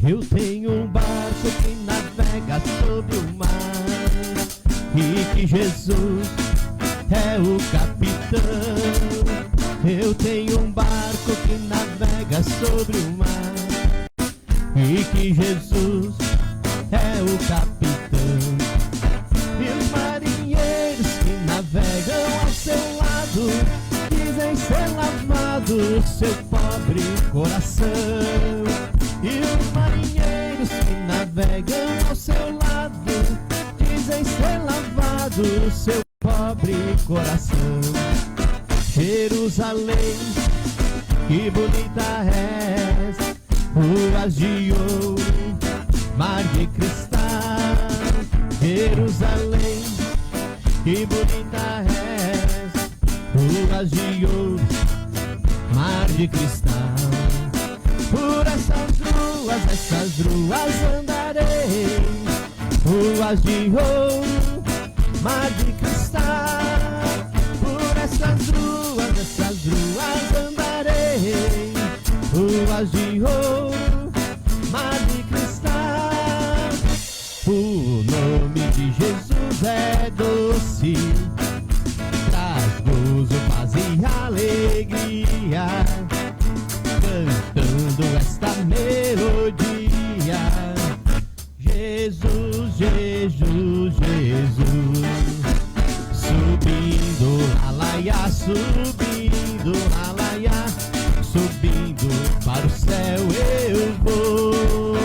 Eu tenho um barco que navega sobre o mar e que Jesus é o capitão. Eu tenho um barco que navega sobre o mar e que Jesus é o capitão. E os marinheiros que navegam ao seu lado dizem ser lavado seu pobre coração. E os marinheiros que navegam ao seu lado dizem ser lavado seu pobre coração. Jerusalém, que bonita és, ruas de ouro, mar de cristal. Jerusalém, que bonita és, ruas de ouro, mar de cristal. Por essas ruas andarei, ruas de ouro, mar de cristal. Por essas ruas andarei, ruas de ouro, mar de cristal. O nome de Jesus é doce, traz gozo, paz e alegria, cantando esta melodia. Jesus, Jesus, Jesus, subindo alaiá, subindo alaiá, subindo para o céu eu vou.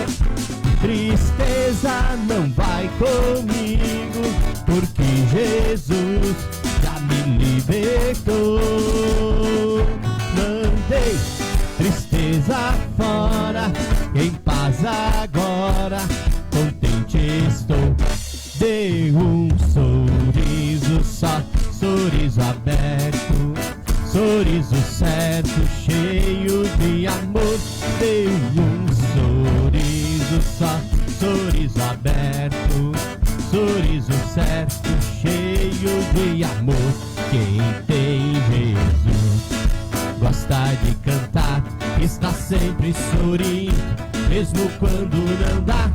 Tristeza não vai comigo, porque Jesus já me libertou. Mandei tristeza fora, em paz agora, contente estou. Dei um sorriso só, sorriso aberto, sorriso certo, cheio de amor. Dei um sorriso só, sorriso aberto, sorriso certo, cheio de amor. Quem tem Jesus gosta de cantar, está sempre sorrindo, mesmo quando não dá.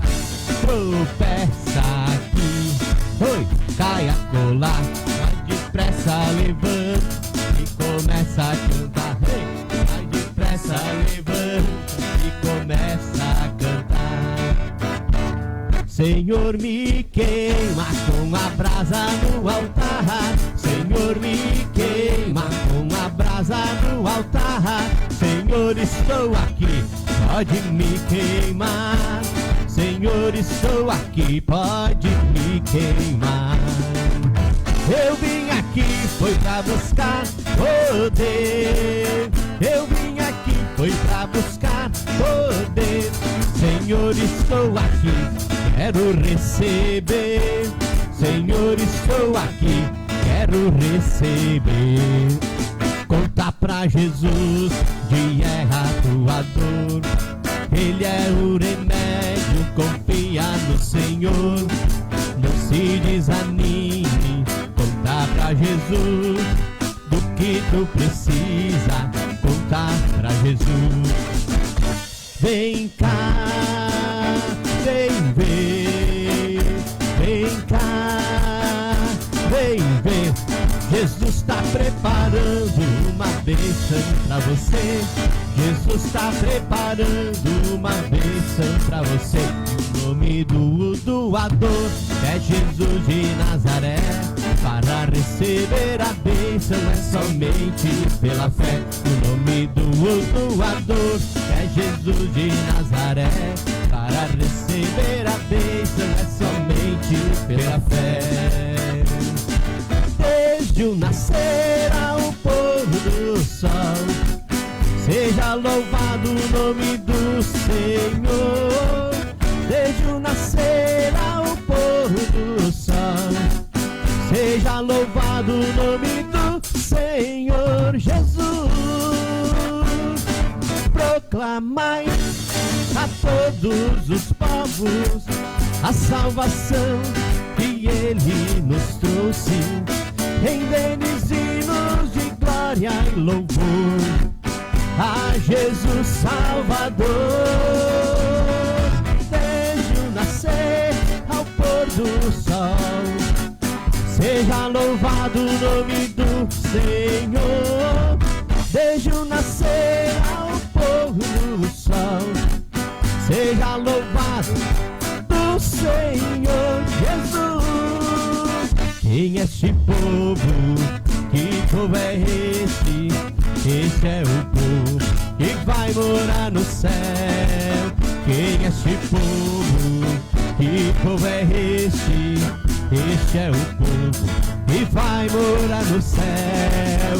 Tropeça aqui, oi, cai a colar, vai depressa, levanta e começa a cantar. Ei, vai depressa, levanta e começa a cantar. Senhor, me queima com a brasa no altar. Senhor, me queima com a brasa no altar. Senhor, estou aqui, pode me queimar. Senhor, estou aqui, pode me queimar. Eu vim aqui, foi pra buscar poder. Eu vim aqui, foi pra buscar poder. Senhor, estou aqui, quero receber. Senhor, estou aqui, quero receber. Conta pra Jesus de erra tua dor. Ele é o remédio, confia no Senhor. Não se desanime, conta pra Jesus do que tu precisa, conta pra Jesus. Vem cá, vem ver, vem cá, vem ver. Jesus está preparando uma bênção pra você. Jesus está preparando uma bênção pra você. O nome do doador é Jesus de Nazaré. Para receber a bênção é somente pela fé. O nome do doador é Jesus de Nazaré. Para receber a bênção é somente pela fé. Desde o nascer ao pôr do sol, seja louvado o nome do Senhor. Desde o nascer ao pôr do sol, seja louvado o nome do Senhor Jesus. Proclamai a todos os povos a salvação que Ele nos trouxe. Rendeis hinos de glória e louvor a Jesus Salvador. Seja louvado o nome do Senhor, desde o nascer ao pôr do sol. Seja louvado do Senhor Jesus. Quem é este povo? Que povo é esse? Este é o povo que vai morar no céu. Quem é este povo? Que povo é este? Este é o povo que vai morar no céu.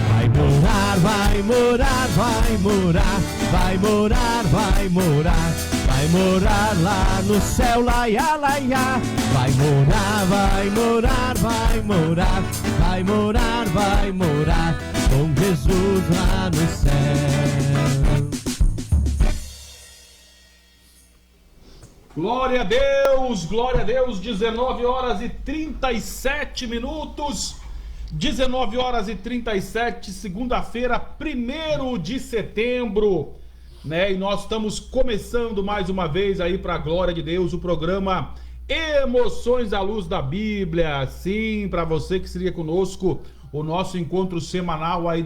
Vai morar, vai morar, vai morar, vai morar, vai morar, vai morar lá no céu, laiá, laiá. Vai morar, vai morar, vai morar, vai morar, vai morar com Jesus lá no céu. Glória a Deus, 19 horas e 37 minutos, 19 horas e 37, segunda-feira, 1º de setembro, né? E nós estamos começando mais uma vez aí para a glória de Deus, o programa Emoções à Luz da Bíblia. Sim, para você que seria conosco, o nosso encontro semanal aí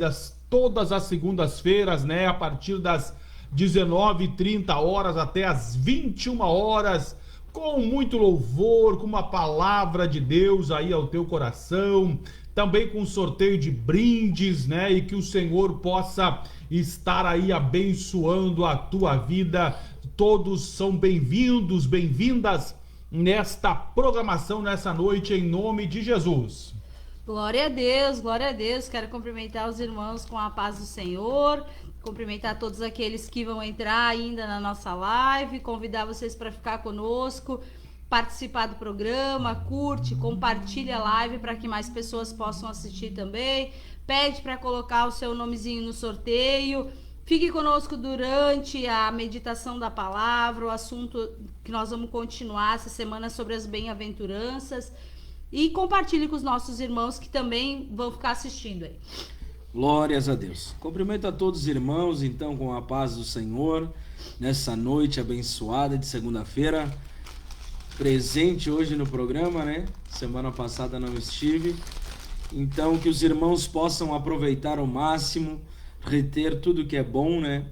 todas as segundas-feiras, né? A partir das 19h30 até as 21 horas, com muito louvor, com uma palavra de Deus aí ao teu coração, também com sorteio de brindes, né? E que o Senhor possa estar aí abençoando a tua vida. Todos são bem-vindos, bem-vindas nesta programação, nessa noite, em nome de Jesus. Glória a Deus, glória a Deus. Quero cumprimentar os irmãos com a paz do Senhor, cumprimentar todos aqueles que vão entrar ainda na nossa live, convidar vocês para ficar conosco, participar do programa, curte, compartilha a live para que mais pessoas possam assistir também. Pede para colocar o seu nomezinho no sorteio. Fique conosco durante a meditação da palavra, o assunto que nós vamos continuar essa semana sobre as bem-aventuranças. E compartilhe com os nossos irmãos que também vão ficar assistindo aí. Glórias a Deus. Cumprimento a todos os irmãos, então, com a paz do Senhor, nessa noite abençoada de segunda-feira. Presente hoje no programa, né? Semana passada não estive. Então, que os irmãos possam aproveitar ao máximo, reter tudo que é bom, né?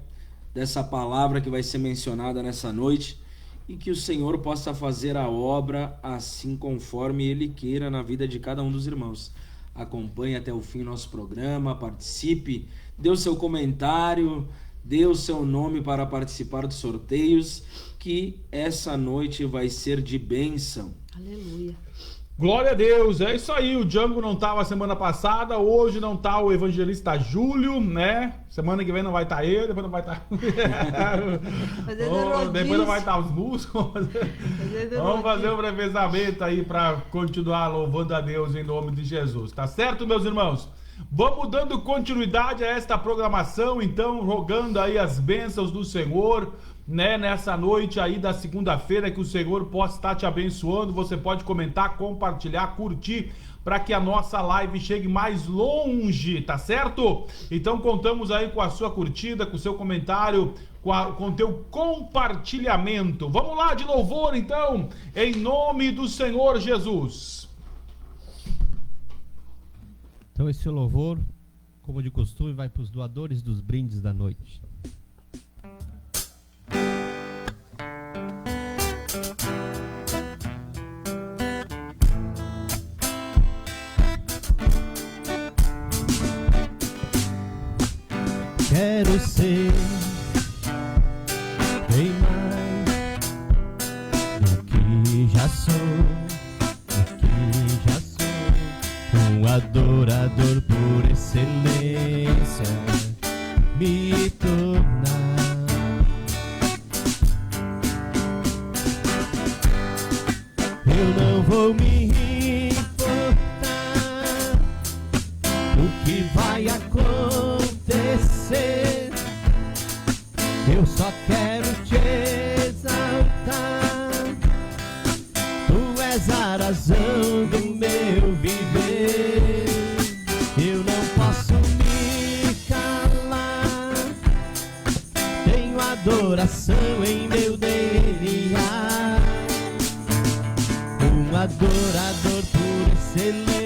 Dessa palavra que vai ser mencionada nessa noite. E que o Senhor possa fazer a obra assim conforme Ele queira na vida de cada um dos irmãos. Acompanhe até o fim nosso programa, participe, dê o seu comentário, dê o seu nome para participar dos sorteios, que essa noite vai ser de bênção. Aleluia. Glória a Deus, é isso aí, o Django não estava semana passada, hoje não está o evangelista Júlio, né? Semana que vem não vai estar ele, depois não vai estar... depois não vai estar os músicos. Vamos fazer um revezamento aí para continuar louvando a Deus em nome de Jesus, tá certo, meus irmãos? Vamos dando continuidade a esta programação, então, rogando aí as bênçãos do Senhor, né, nessa noite aí da segunda-feira, que o Senhor possa estar te abençoando. Você pode comentar, compartilhar, curtir, para que a nossa live chegue mais longe, tá certo? Então contamos aí com a sua curtida, com o seu comentário, com o teu compartilhamento. Vamos lá de louvor então, em nome do Senhor Jesus. Então esse louvor, como de costume, vai para os doadores dos brindes da noite. Quero ser bem mais do que já sou, um adorador por excelência, me tornar. Eu não vou me importar o que vai acontecer, eu só quero te exaltar. Tu és a razão do meu viver, eu não posso me calar. Tenho adoração em meu DNA, um adorador por excelência.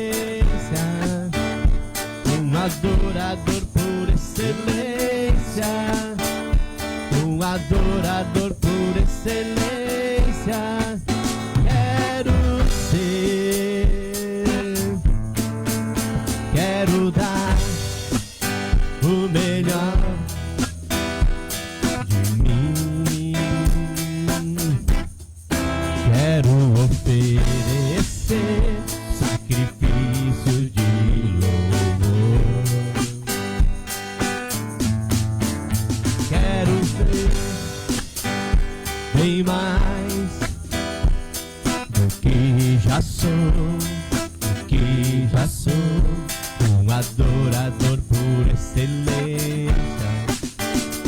adorador por excelência, um adorador por excelência, quero ser, quero dar o melhor de mim, quero oferecer sacrifício de louvor, quero ser bem mais do que já sou, do que já sou, um adorador por excelência,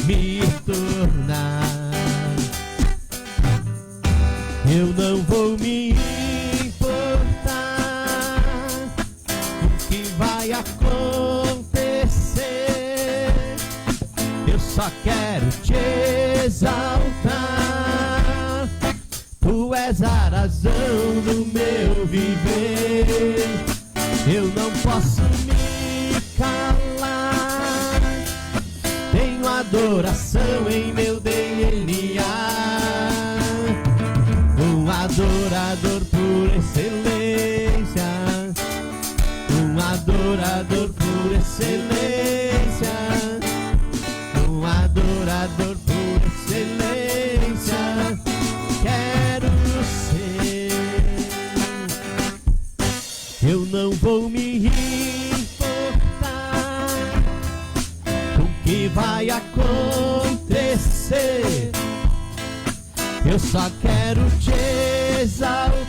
me tornar. Eu não vou me importar com o que vai acontecer, eu só quero te exaltar. Tu és a razão do meu viver, eu não posso me calar. Tenho adoração em meu DNA, um adorador por excelência, um adorador por excelência, um adorador por excelência, quero ser. Eu não vou me importar com o que vai acontecer, eu só quero te exaltar.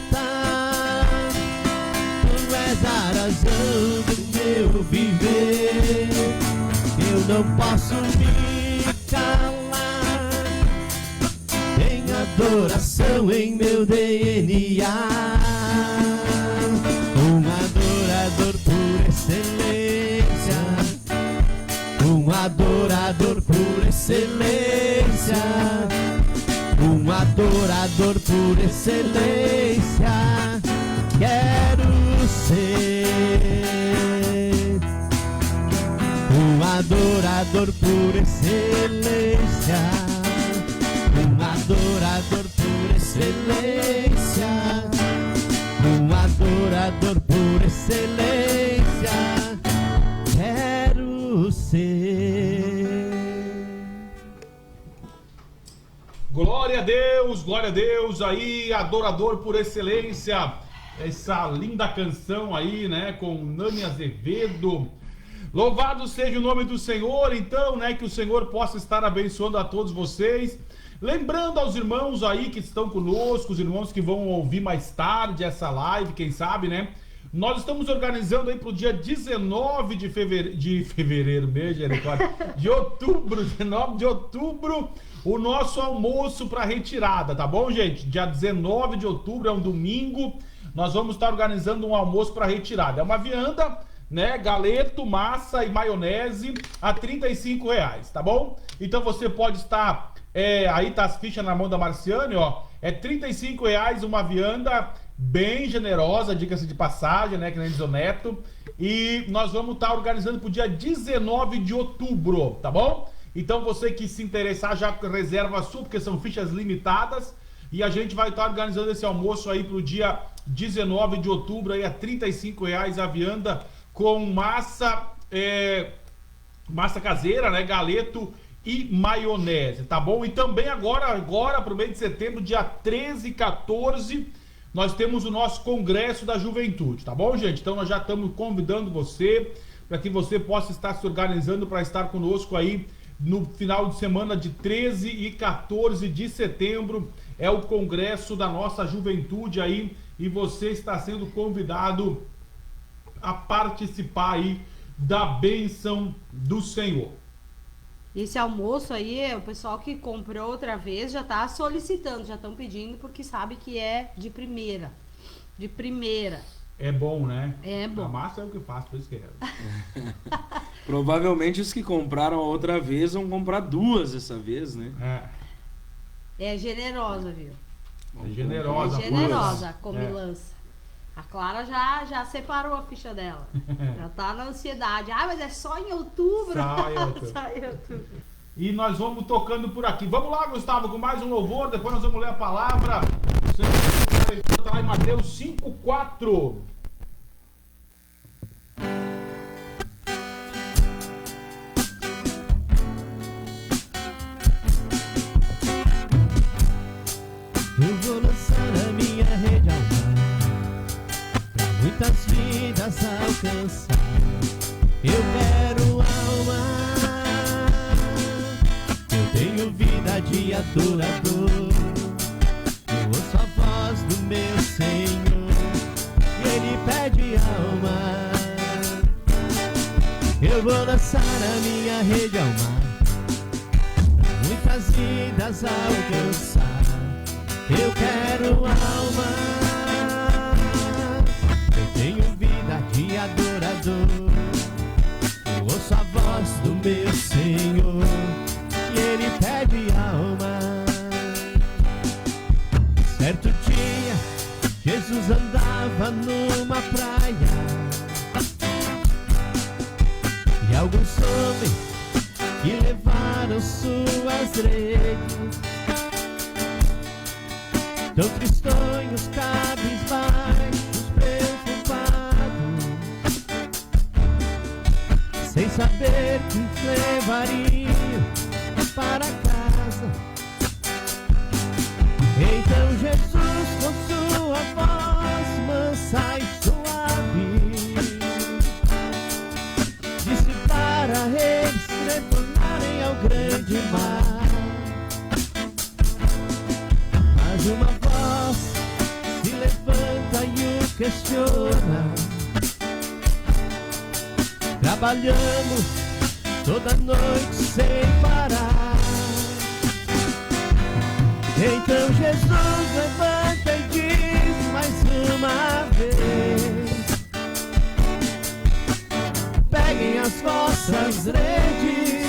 Tu és a razão do meu viver, eu não posso me calar. Tem adoração em meu DNA, um adorador por excelência, um adorador por excelência, um adorador por excelência, quero ser. Um adorador por excelência, um adorador por excelência, um adorador por excelência, quero ser. Glória a Deus aí, adorador por excelência. Essa linda canção aí, né, com Nani Azevedo. Louvado seja o nome do Senhor, então, né, que o Senhor possa estar abençoando a todos vocês. Lembrando aos irmãos aí que estão conosco, os irmãos que vão ouvir mais tarde essa live, quem sabe, né? Nós estamos organizando aí para o dia 19 de fevereiro, de outubro, 19 de outubro, o nosso almoço para retirada, tá bom, gente? Dia 19 de outubro, é um domingo, nós vamos estar organizando um almoço para retirada. É uma vianda, né, galeto, massa e maionese a R$35, tá bom? Então você pode estar, aí tá as fichas na mão da Marciane, ó, é R$35 uma vianda bem generosa, diga-se de passagem, né, que nem diz o Neto, e nós vamos estar organizando pro dia 19 de outubro, tá bom? Então você que se interessar já reserva a sua, porque são fichas limitadas, e a gente vai estar organizando esse almoço aí pro dia 19 de outubro, aí a R$35 a vianda com massa caseira, né, galeto e maionese, tá bom? E também agora pro mês de setembro, dia 13 e 14, nós temos o nosso Congresso da Juventude, tá bom, gente? Então nós já estamos convidando você para que você possa estar se organizando para estar conosco aí no final de semana de 13 e 14 de setembro. É o Congresso da nossa Juventude aí, e você está sendo convidado a participar aí da bênção do Senhor. Esse almoço aí, o pessoal que comprou outra vez já está solicitando, já estão pedindo, porque sabe que é de primeira. De primeira. É bom, né? É bom. A massa é o que faz, por isso que é. Provavelmente os que compraram a outra vez vão comprar duas dessa vez, né? É generosa, viu? É generosa. É generosa a comilança. A Clara já separou a ficha dela. Já tá na ansiedade. Ah, mas é só em outubro. Só em outubro. Só em outubro. E nós vamos tocando por aqui. Vamos lá, Gustavo, com mais um louvor. Depois nós vamos ler a palavra. Você está lá em Mateus 5:4. Eu vou lançar a minha rede ao mar, pra muitas vidas alcançar. Eu quero alma, eu tenho vida de adorador. Eu ouço a voz do meu Senhor e Ele pede alma. Eu vou lançar a minha rede ao mar, pra muitas vidas alcançar. Eu quero alma, eu tenho vida de adorador. Eu ouço a voz do meu Senhor e Ele pede alma. Certo dia, Jesus andava numa praia e alguns homens que levaram suas redes, tão tristonhos, cabisbaixos, preocupados, sem saber que levariam para casa. Então Jesus, com sua voz mansa e suave, disse para eles retornarem ao grande mar. Mas uma voz se levanta e o questiona: trabalhamos toda noite sem parar. Então Jesus levanta e diz mais uma vez: peguem as vossas redes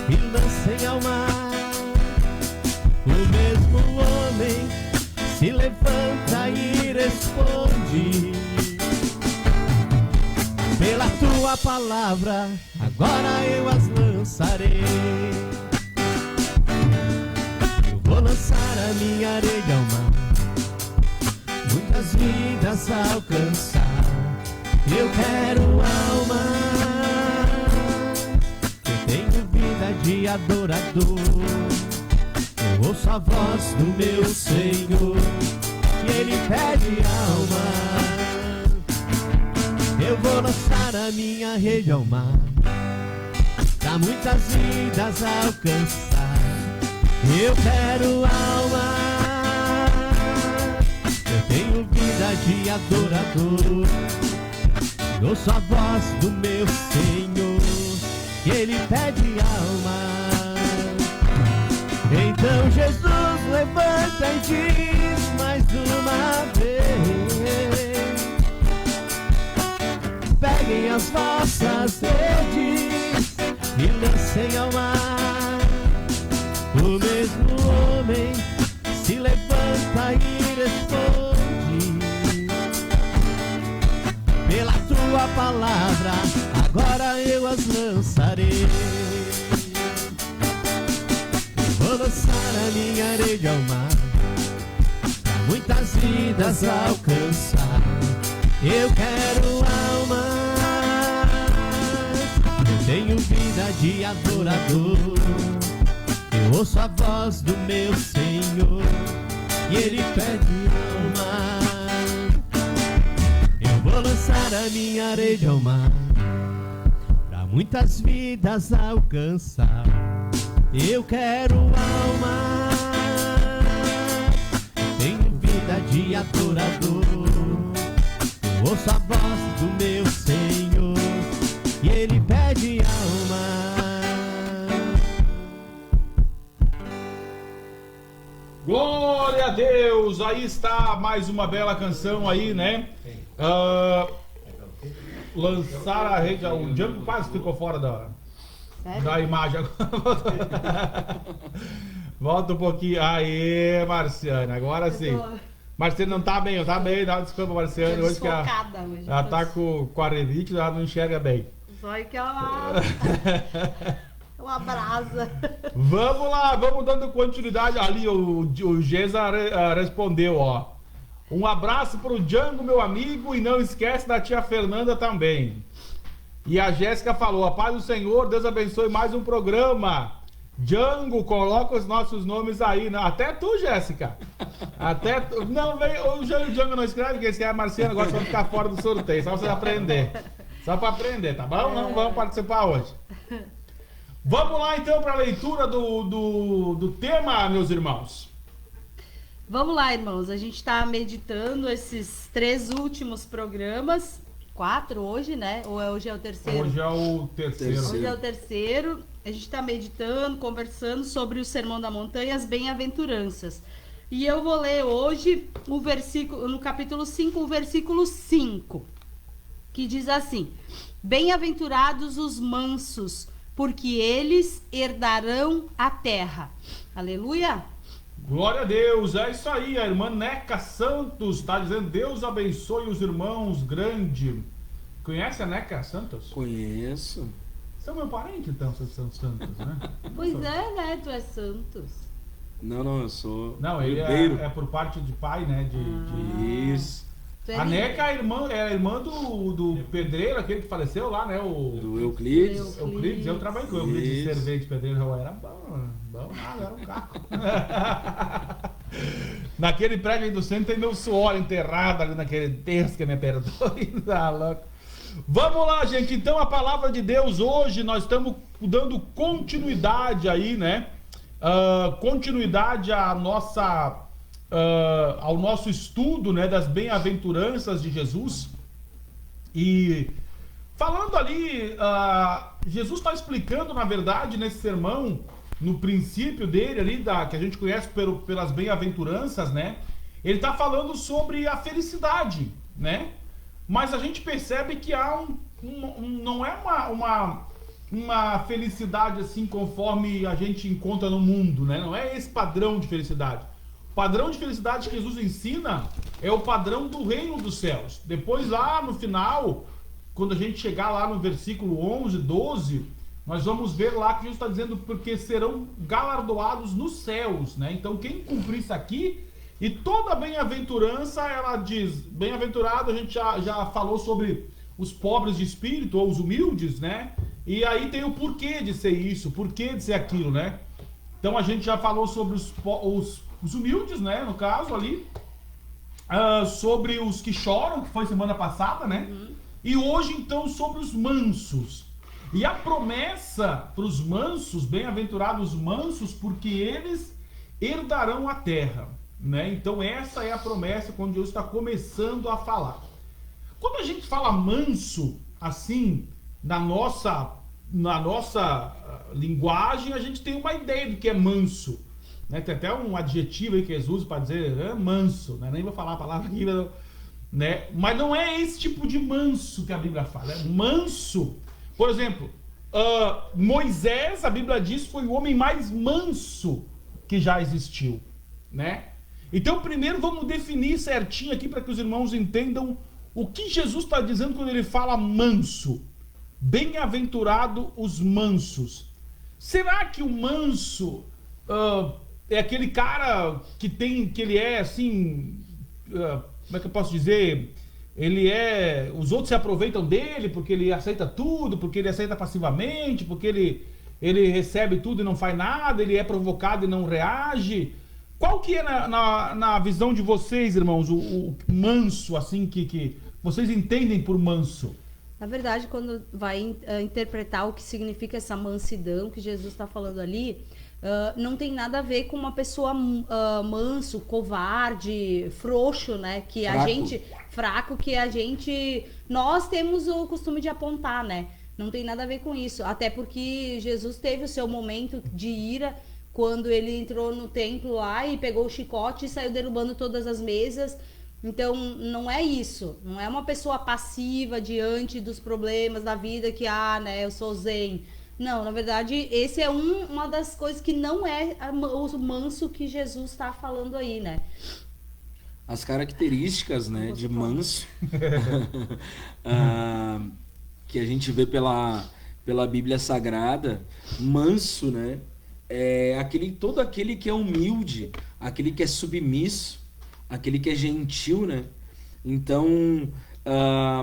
e lancem ao mar. O mesmo homem se levanta e responde: pela tua palavra, agora eu as lançarei. Eu vou lançar a minha rede ao mar, muitas vidas alcançar. Eu quero alma, eu tenho vida de adorador. Eu ouço a voz do meu Senhor e Ele pede alma. Eu vou lançar a minha rede ao mar, pra muitas vidas alcançar. Eu quero alma, eu tenho vida de adorador. Eu ouço a voz do meu Senhor e Ele pede alma. Então Jesus levanta e diz mais uma vez: peguem as vossas redes e lancem ao mar. O mesmo homem se levanta e responde: pela tua palavra, agora eu as lançarei. Vou lançar a minha rede ao mar, pra muitas vidas alcançar. Eu quero alma, eu tenho vida de adorador. Eu ouço a voz do meu Senhor e Ele pede alma. Eu vou lançar a minha rede ao mar, pra muitas vidas alcançar. Eu quero alma, tenho vida de adorador. Eu ouço a voz do meu Senhor e Ele pede alma. Glória a Deus! Aí está mais uma bela canção aí, né? Lançar a rede. O Django quase ficou fora da imagem. Volta um pouquinho. Aê, Marciana, agora sim. Marciano não tá bem, dá uma desculpa, Marciano. Hoje que ela tá com a renite, ela não enxerga bem. Só que ela... uma brasa. Vamos lá, vamos dando continuidade. Ali o Gesa respondeu, ó. Um abraço pro Django, meu amigo, e não esquece da tia Fernanda também. E a Jéssica falou, a paz do Senhor, Deus abençoe mais um programa. Django, coloca os nossos nomes aí. Né? Até tu, Jéssica. Até tu. Não, o Django não escreve, porque esse é a Marciana, agora vai ficar fora do sorteio, só pra você aprender. Só pra aprender, tá bom? Não vamos participar hoje. Vamos lá então para a leitura do tema, meus irmãos. Vamos lá, irmãos. A gente está meditando esses 3 últimos programas. 4 hoje, né? Ou hoje é o terceiro? Hoje é o terceiro. Hoje é o terceiro. A gente está meditando, conversando sobre o Sermão da Montanha, as bem-aventuranças. E eu vou ler hoje o versículo, no capítulo 5, o versículo 5, que diz assim: Bem-aventurados os mansos, porque eles herdarão a terra. Aleluia! Glória a Deus, é isso aí, a irmã Neca Santos está dizendo, Deus abençoe os irmãos, grande. Conhece a Neca Santos? Conheço. São meu parente, então, vocês são Santos, né? Pois é, né? Tu é Santos. Não, eu sou... Não, ele é por parte de pai, né? Isso. A Neca é a irmã do pedreiro, aquele que faleceu lá, né? Do Euclides. Euclides, eu trabalhei com o Euclides de cerveja de pedreiro, eu era bom nada, era um caco. Naquele prédio aí do centro tem meu suor enterrado ali naquele Deus que me perdoe. Tá louco. Vamos lá, gente, então a palavra de Deus hoje, nós estamos dando continuidade aí, né? Continuidade à nossa... ao nosso estudo, né, das bem-aventuranças de Jesus. E falando ali, Jesus está explicando, na verdade, nesse sermão, no princípio dele ali, que a gente conhece pelas bem-aventuranças, né? Ele está falando sobre a felicidade, né? Mas a gente percebe que há não é uma felicidade assim conforme a gente encontra no mundo, né? Não é esse padrão de felicidade. O padrão de felicidade que Jesus ensina é o padrão do reino dos céus. Depois lá no final, quando a gente chegar lá no versículo 11, 12, nós vamos ver lá que Jesus está dizendo porque serão galardoados nos céus, né? Então quem cumprir isso aqui, e toda bem-aventurança, ela diz, bem-aventurado, a gente já falou sobre os pobres de espírito, ou os humildes, né? E aí tem o porquê de ser isso, o porquê de ser aquilo, né? Então a gente já falou sobre os humildes, né, no caso ali, sobre os que choram, que foi semana passada, né? E hoje, então, sobre os mansos. E a promessa para os mansos, bem-aventurados mansos, porque eles herdarão a terra, né? Então essa é a promessa quando Deus está começando a falar. Quando a gente fala manso, assim, na nossa linguagem, a gente tem uma ideia do que é manso. Né? Tem até um adjetivo aí que Jesus para dizer manso, né? Nem vou falar a palavra aqui, né? Mas não é esse tipo de manso que a Bíblia fala. É manso. Por exemplo, Moisés, a Bíblia diz, foi o homem mais manso que já existiu, né? Então primeiro vamos definir certinho aqui para que os irmãos entendam o que Jesus está dizendo quando ele fala manso. Bem-aventurado os mansos. Será que o manso é aquele cara que ele é assim, como é que eu posso dizer? Os outros se aproveitam dele porque ele aceita tudo, porque ele aceita passivamente, porque ele recebe tudo e não faz nada, ele é provocado e não reage. Qual que é na visão de vocês, irmãos, o manso, assim, que vocês entendem por manso? Na verdade, quando vai interpretar o que significa essa mansidão que Jesus está falando ali, não tem nada a ver com uma pessoa manso, covarde, frouxo, né? Fraco, nós temos o costume de apontar, né? Não tem nada a ver com isso. Até porque Jesus teve o seu momento de ira quando ele entrou no templo lá e pegou o chicote e saiu derrubando todas as mesas. Então, não é isso. Não é uma pessoa passiva diante dos problemas da vida que, né, eu sou zen. Não, na verdade, esse é uma das coisas que não é o manso que Jesus está falando aí, né? as características, né, de manso que a gente vê pela Bíblia Sagrada. Manso, né, é todo aquele que é humilde, aquele que é submisso, aquele que é gentil, né? Então,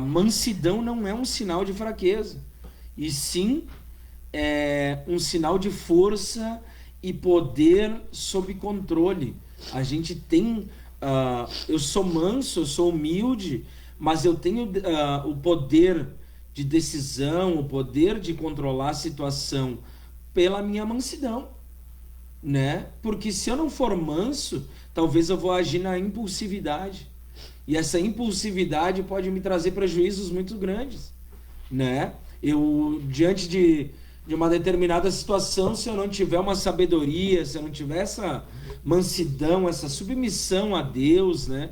mansidão não é um sinal de fraqueza, e sim é um sinal de força e poder sob controle. A gente tem, eu sou manso, eu sou humilde, mas eu tenho o poder de decisão, o poder de controlar a situação pela minha mansidão, né? Porque se eu não for manso, talvez eu vou agir na impulsividade, e essa impulsividade pode me trazer prejuízos muito grandes, né? Eu, diante de uma determinada situação, se eu não tiver uma sabedoria, se eu não tiver essa mansidão, essa submissão a Deus, né?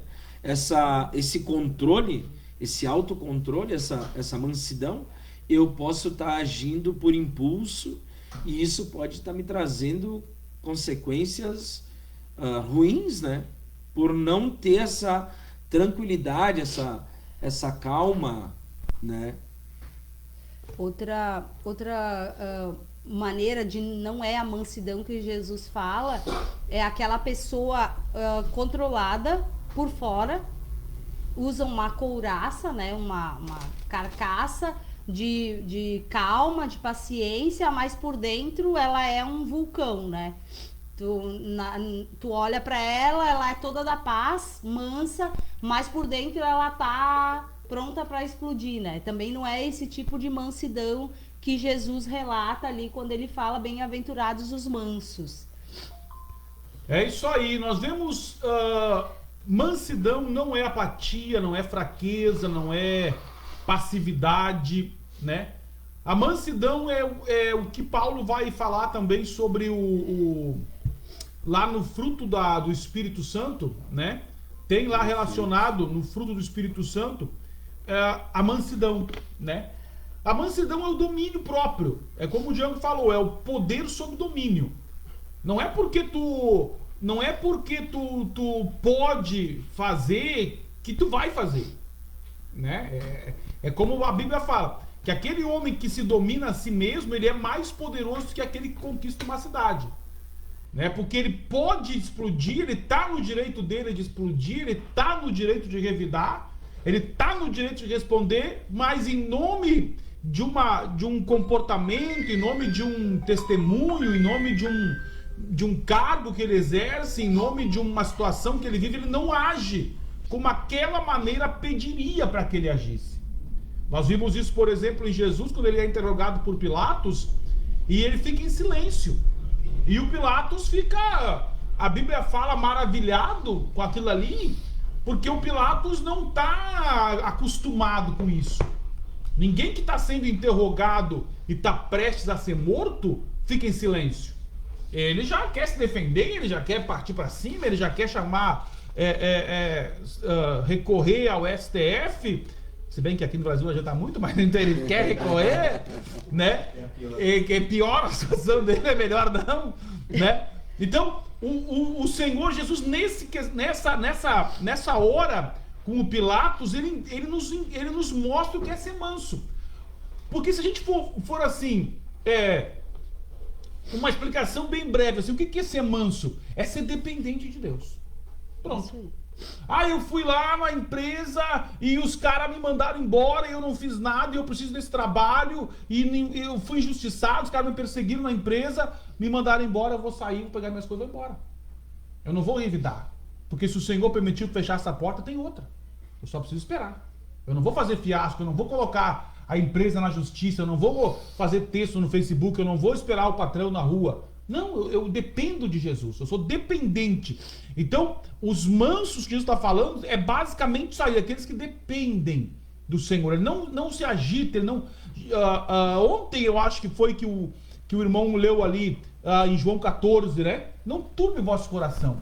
Esse controle, esse autocontrole, essa mansidão, eu posso estar agindo por impulso, e isso pode estar me trazendo consequências ruins, né? Por não ter essa tranquilidade, essa calma, né? Outra maneira de não é a mansidão que Jesus fala, é aquela pessoa controlada por fora, usa uma couraça, né, uma carcaça de calma, de paciência, mas por dentro ela é um vulcão, né? Tu olha para ela é toda da paz, mansa, mas por dentro ela tá pronta para explodir, né? Também não é esse tipo de mansidão que Jesus relata ali quando ele fala bem-aventurados os mansos. É isso aí, nós vemos mansidão não é apatia, não é fraqueza, não é passividade, né? A mansidão é o que Paulo vai falar também sobre lá no fruto do Espírito Santo, né? Tem lá relacionado no fruto do Espírito Santo a mansidão, né? A mansidão é o domínio próprio. É como o Django falou, é o poder sobre domínio. Não é porque tu pode fazer que tu vai fazer, né? É como a Bíblia fala, que aquele homem que se domina a si mesmo, ele é mais poderoso que aquele que conquista uma cidade, né? Porque ele pode explodir, ele está no direito dele de explodir, ele está no direito de revidar, ele está no direito de responder, mas em nome de um comportamento, em nome de um testemunho, em nome de um cargo que ele exerce, em nome de uma situação que ele vive, ele não age como aquela maneira pediria para que ele agisse. Nós vimos isso, por exemplo, em Jesus, quando ele é interrogado por Pilatos, e ele fica em silêncio. E o Pilatos fica, a Bíblia fala, maravilhado com aquilo ali, porque o Pilatos não está acostumado com isso. Ninguém que está sendo interrogado e está prestes a ser morto, fica em silêncio. Ele já quer se defender, ele já quer partir para cima, ele já quer chamar, recorrer ao STF, se bem que aqui no Brasil já está muito, mas então ele quer recorrer, né? É pior, a situação dele é melhor não, né? Então, o Senhor Jesus, nessa hora, com o Pilatos, ele nos mostra o que é ser manso. Porque se a gente for assim, uma explicação bem breve, assim, o que é ser manso? É ser dependente de Deus. Pronto. Eu fui lá na empresa e os caras me mandaram embora e eu não fiz nada e eu preciso desse trabalho e eu fui injustiçado, os caras me perseguiram na empresa, me mandaram embora, eu vou sair, vou pegar minhas coisas e vou embora. Eu não vou revidar, porque se o Senhor permitiu fechar essa porta, tem outra. Eu só preciso esperar. Eu não vou fazer fiasco, eu não vou colocar a empresa na justiça, eu não vou fazer texto no Facebook, eu não vou esperar o patrão na rua. Não, eu dependo de Jesus, eu sou dependente. Então, os mansos que Jesus está falando é basicamente isso aí, aqueles que dependem do Senhor. Ele não se agita, ele não... ontem eu acho que foi que o irmão leu ali em João 14, né? Não turbe vosso coração.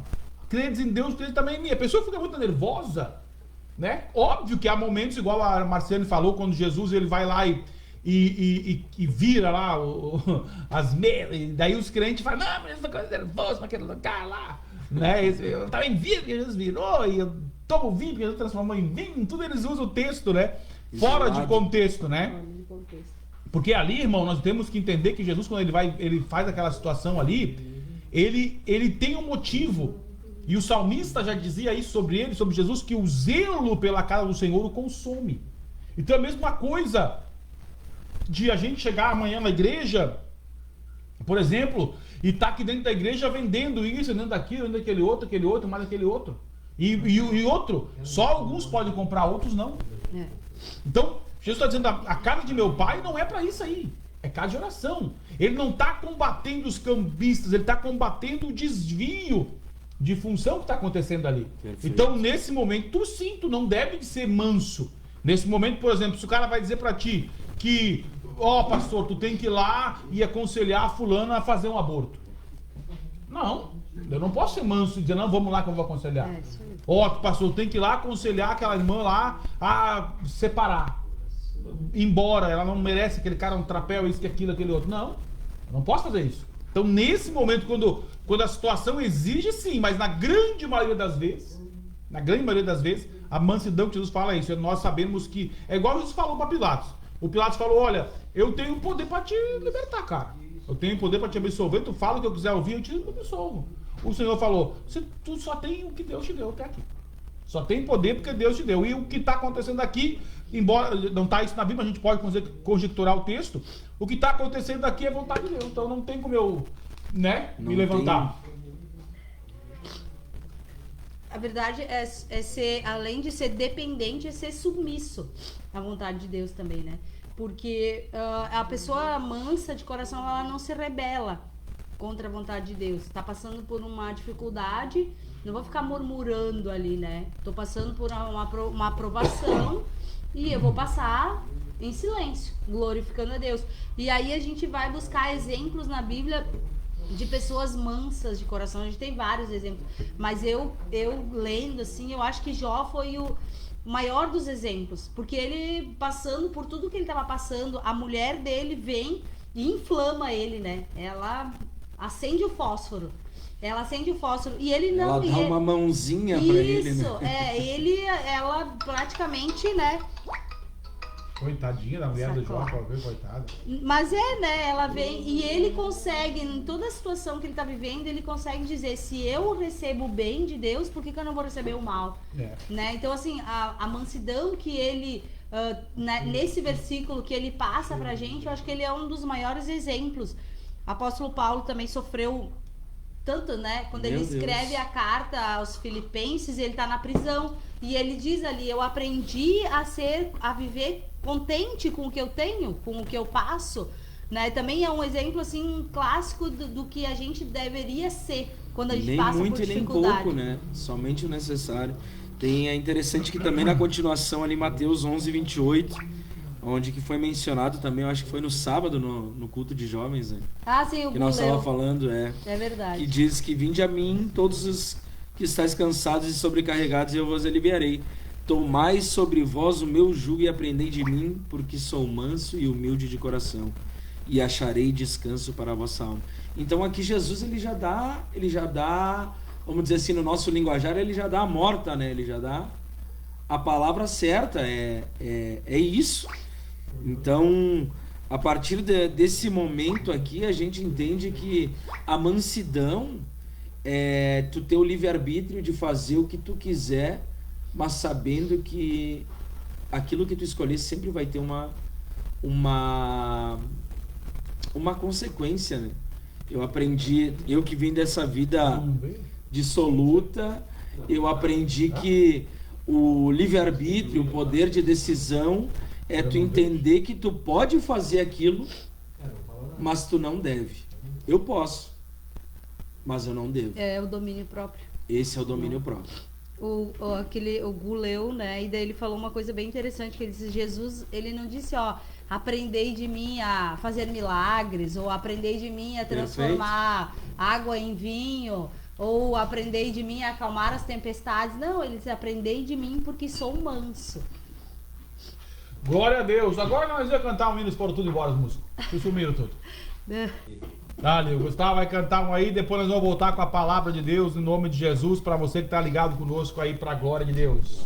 Credes em Deus, credes também em mim. A pessoa fica muito nervosa, né? Óbvio que há momentos, igual a Marciane falou, quando Jesus ele vai lá e vira lá as mesas, daí os crentes falam, não, mas essa coisa é nervosa naquele lugar lá, né? Eu tava em vinho, porque Jesus virou, e eu tomo vinho, porque Jesus transformou em vinho. Tudo eles usam o texto, né? Fora de contexto, né? Porque ali, irmão, nós temos que entender que Jesus, quando ele faz aquela situação ali, ele tem um motivo. E o salmista já dizia isso sobre ele, sobre Jesus, que o zelo pela casa do Senhor o consome. Então é a mesma coisa de a gente chegar amanhã na igreja, por exemplo, e tá aqui dentro da igreja vendendo isso, vendendo aquilo, vendendo aquele outro, mais aquele outro. E outro, só alguns podem comprar, outros não. Então, Jesus está dizendo, a casa de meu pai não é para isso aí. É casa de oração. Ele não está combatendo os cambistas, ele está combatendo o desvio de função que está acontecendo ali. Perfeito. Então, nesse momento, tu não deve ser manso. Nesse momento, por exemplo, se o cara vai dizer para ti que, pastor, tu tem que ir lá e aconselhar a fulana a fazer um aborto. Não, eu não posso ser manso e dizer, não, vamos lá que eu vou aconselhar. Pastor, tem que ir lá aconselhar aquela irmã lá a separar. Embora ela não merece, aquele cara um trapéu, isso, que aquilo, aquele outro. Não, eu não posso fazer isso. Então, nesse momento, quando a situação exige, sim, mas na grande maioria das vezes, a mansidão que Jesus fala é isso. Nós sabemos que, é igual Jesus falou para Pilatos. O Pilatos falou, olha, eu tenho poder para te libertar, cara. Eu tenho poder para te absolver, tu fala o que eu quiser ouvir, eu te absolvo. O Senhor falou, tu só tem o que Deus te deu até aqui. Só tem poder porque Deus te deu. E o que está acontecendo aqui, embora não está isso na Bíblia, a gente pode conjecturar o texto, o que está acontecendo aqui é vontade de Deus. Então não tem como eu, me levantar. A verdade é ser, além de ser dependente, é ser submisso à vontade de Deus também, né? Porque a pessoa mansa de coração, ela não se rebela contra a vontade de Deus. Está passando por uma dificuldade, não vou ficar murmurando ali, né? Tô passando por uma aprovação e eu vou passar em silêncio, glorificando a Deus. E aí a gente vai buscar exemplos na Bíblia de pessoas mansas de coração. A gente tem vários exemplos, mas eu lendo assim, eu acho que Jó foi o maior dos exemplos, porque ele passando por tudo que ele estava passando, a mulher dele vem e inflama ele, né? Ela acende o fósforo. E ele não... Ela dá uma mãozinha pra ele, né? Isso, ela praticamente, né? Coitadinha da mulher do Jó, coitada. Mas né? Ela vem e ele consegue, em toda a situação que ele tá vivendo, ele consegue dizer, se eu recebo o bem de Deus, por que eu não vou receber o mal? Né? Então, assim, a mansidão que ele... nesse versículo que ele passa pra gente, eu acho que ele é um dos maiores exemplos. Apóstolo Paulo também sofreu tanto, né? Quando ele escreve a carta aos Filipenses, ele tá na prisão. E ele diz ali, eu aprendi a viver contente com o que eu tenho, com o que eu passo. Né? Também é um exemplo, assim, clássico do que a gente deveria ser quando a gente passa por dificuldade. Nem muito, nem pouco, né? Somente o necessário. É interessante que também na continuação ali, Mateus 11, 28... onde que foi mencionado também, eu acho que foi no sábado, no culto de jovens, né? Sim, o que nós estávamos falando, É verdade. Que diz que vinde a mim todos os que estáis cansados e sobrecarregados e eu vos aliviarei. Tomai sobre vós o meu jugo e aprendei de mim, porque sou manso e humilde de coração, e acharei descanso para a vossa alma. Então aqui Jesus, ele já dá, vamos dizer assim, no nosso linguajar, ele já dá a morta, né? Ele já dá a palavra certa, é isso. Então, a partir desse momento aqui, a gente entende que a mansidão é tu ter o livre-arbítrio de fazer o que tu quiser, mas sabendo que aquilo que tu escolher sempre vai ter uma consequência, né? Eu aprendi, eu que vim dessa vida dissoluta, eu aprendi que o livre-arbítrio, o poder de decisão, é tu entender que tu pode fazer aquilo, mas tu não deve. Eu posso, mas eu não devo. É o domínio próprio. Esse é o domínio próprio. O Gu leu, né? E daí ele falou uma coisa bem interessante, que ele disse, Jesus, ele não disse, aprendei de mim a fazer milagres, ou aprendei de mim a transformar água em vinho, ou aprendei de mim a acalmar as tempestades. Não, ele disse, aprendei de mim porque sou manso. Glória a Deus. Agora nós vamos cantar um hino, foram tudo embora os músicos. Se sumiram tudo. Dale, o Gustavo vai cantar um aí, depois nós vamos voltar com a palavra de Deus, em nome de Jesus, para você que tá ligado conosco aí, pra glória de Deus.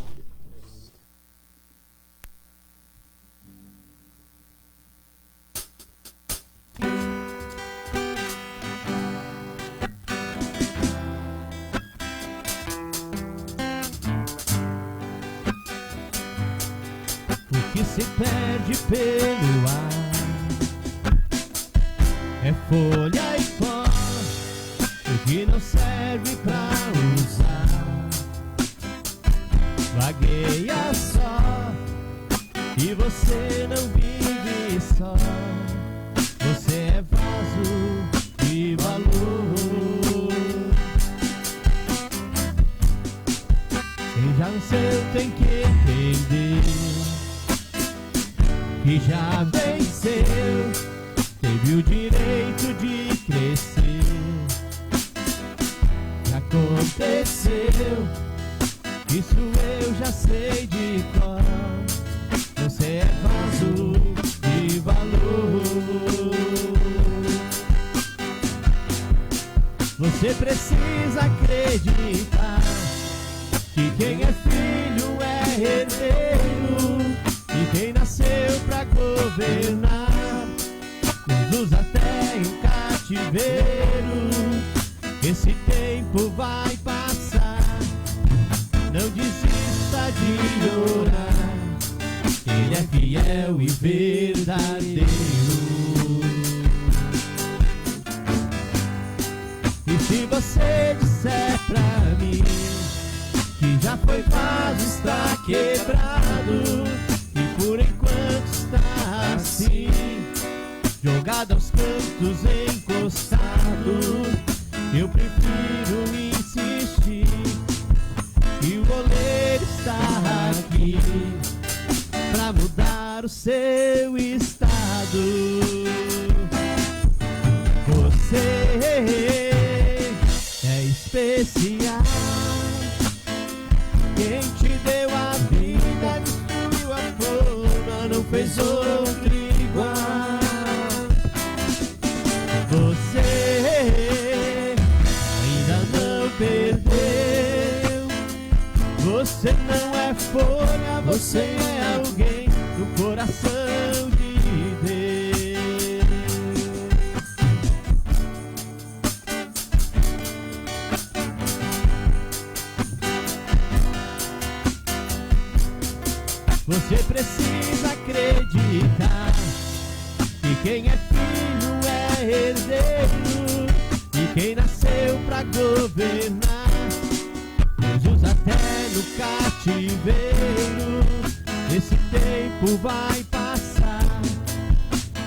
O que se perde pelo ar é folha e pó, o que não serve pra usar vagueia só, e você não vive só, você é vaso de valor. Quem já nasceu tem que entender que já venceu, teve o direito de crescer. Já aconteceu, isso eu já sei de cor. Você é vaso de valor. Você precisa acreditar que quem é filho é herdeiro, e quem nasceu pra governar conduz até o cativeiro. Esse tempo vai passar, não desista de orar, Ele é fiel e verdadeiro. E se você disser pra mim que já foi vaso, está quebrado, e por enquanto está assim, jogado aos cantos, encostado, eu prefiro insistir, e o goleiro está aqui pra mudar o seu estado. Você é especial, quem te deu a vida, destruiu a forma, não fez outro igual. Você ainda não perdeu, você não é folha, você é alguém do coração de Deus. Você precisa acreditar que quem é filho é herdeiro, e quem nasceu pra governar Jesus até no cativeiro. Esse tempo vai passar,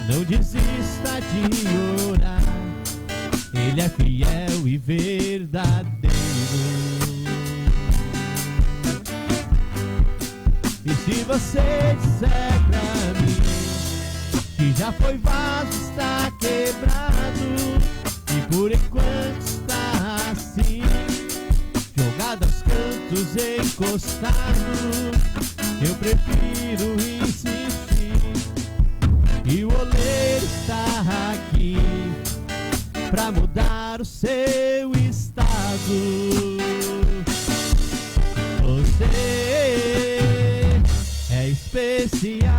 não desista de orar, Ele é fiel e verdadeiro. E se você disser pra mim que já foi vaso, está quebrado, e por enquanto está assim, jogado aos cantos, encostado, eu prefiro insistir, e o oleiro está aqui pra mudar o seu estado. Você é especial,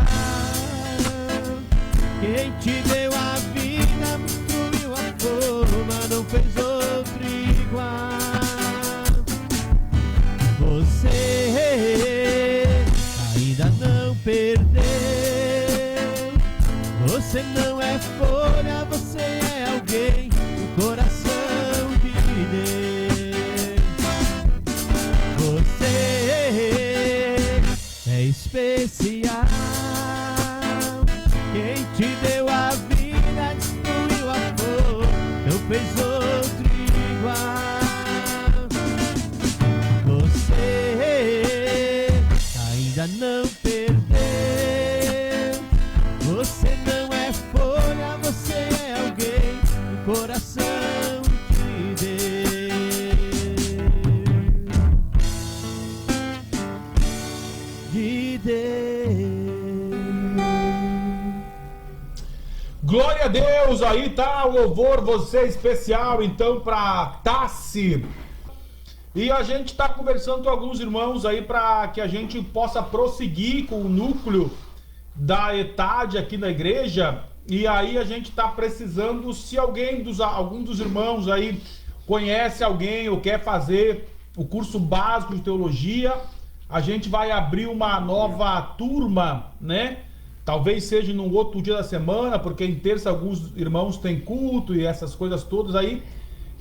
quem te deu a vida, destruiu a forma, não fez outro igual. Você ainda não perdeu, você não é folha, você é alguém do coração de Deus. Você é especial, quem te deu a vida, destruiu a flor, não fez outro igual. Você ainda não perdeu, você não é folha, você é alguém do coração de Deus. De Deus. Glória a Deus, aí, tá? O louvor, você especial, então, pra Tassi. E a gente tá conversando com alguns irmãos aí para que a gente possa prosseguir com o núcleo da ETAD aqui na igreja. E aí a gente tá precisando, se algum dos irmãos aí conhece alguém ou quer fazer o curso básico de teologia, a gente vai abrir uma nova turma, né? Talvez seja num outro dia da semana, porque em terça alguns irmãos têm culto e essas coisas todas aí.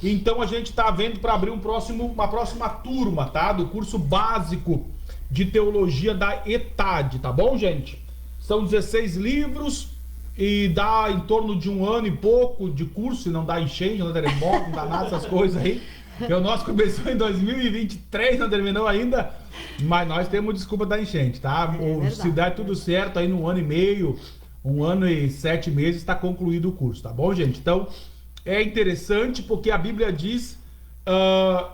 Então a gente está vendo para abrir uma próxima turma, tá? Do curso básico de teologia da ETAD, tá bom, gente? São 16 livros e dá em torno de 1 ano e pouco de curso, e não dá enchente, não dá terremoto, não dá nada dessas coisas aí. Porque o nosso começou em 2023, não terminou ainda, mas nós temos desculpa da enchente, tá? Se der tudo certo, aí no 1 ano e meio, 1 ano e 7 meses, está concluído o curso, tá bom, gente? Então, é interessante porque a Bíblia diz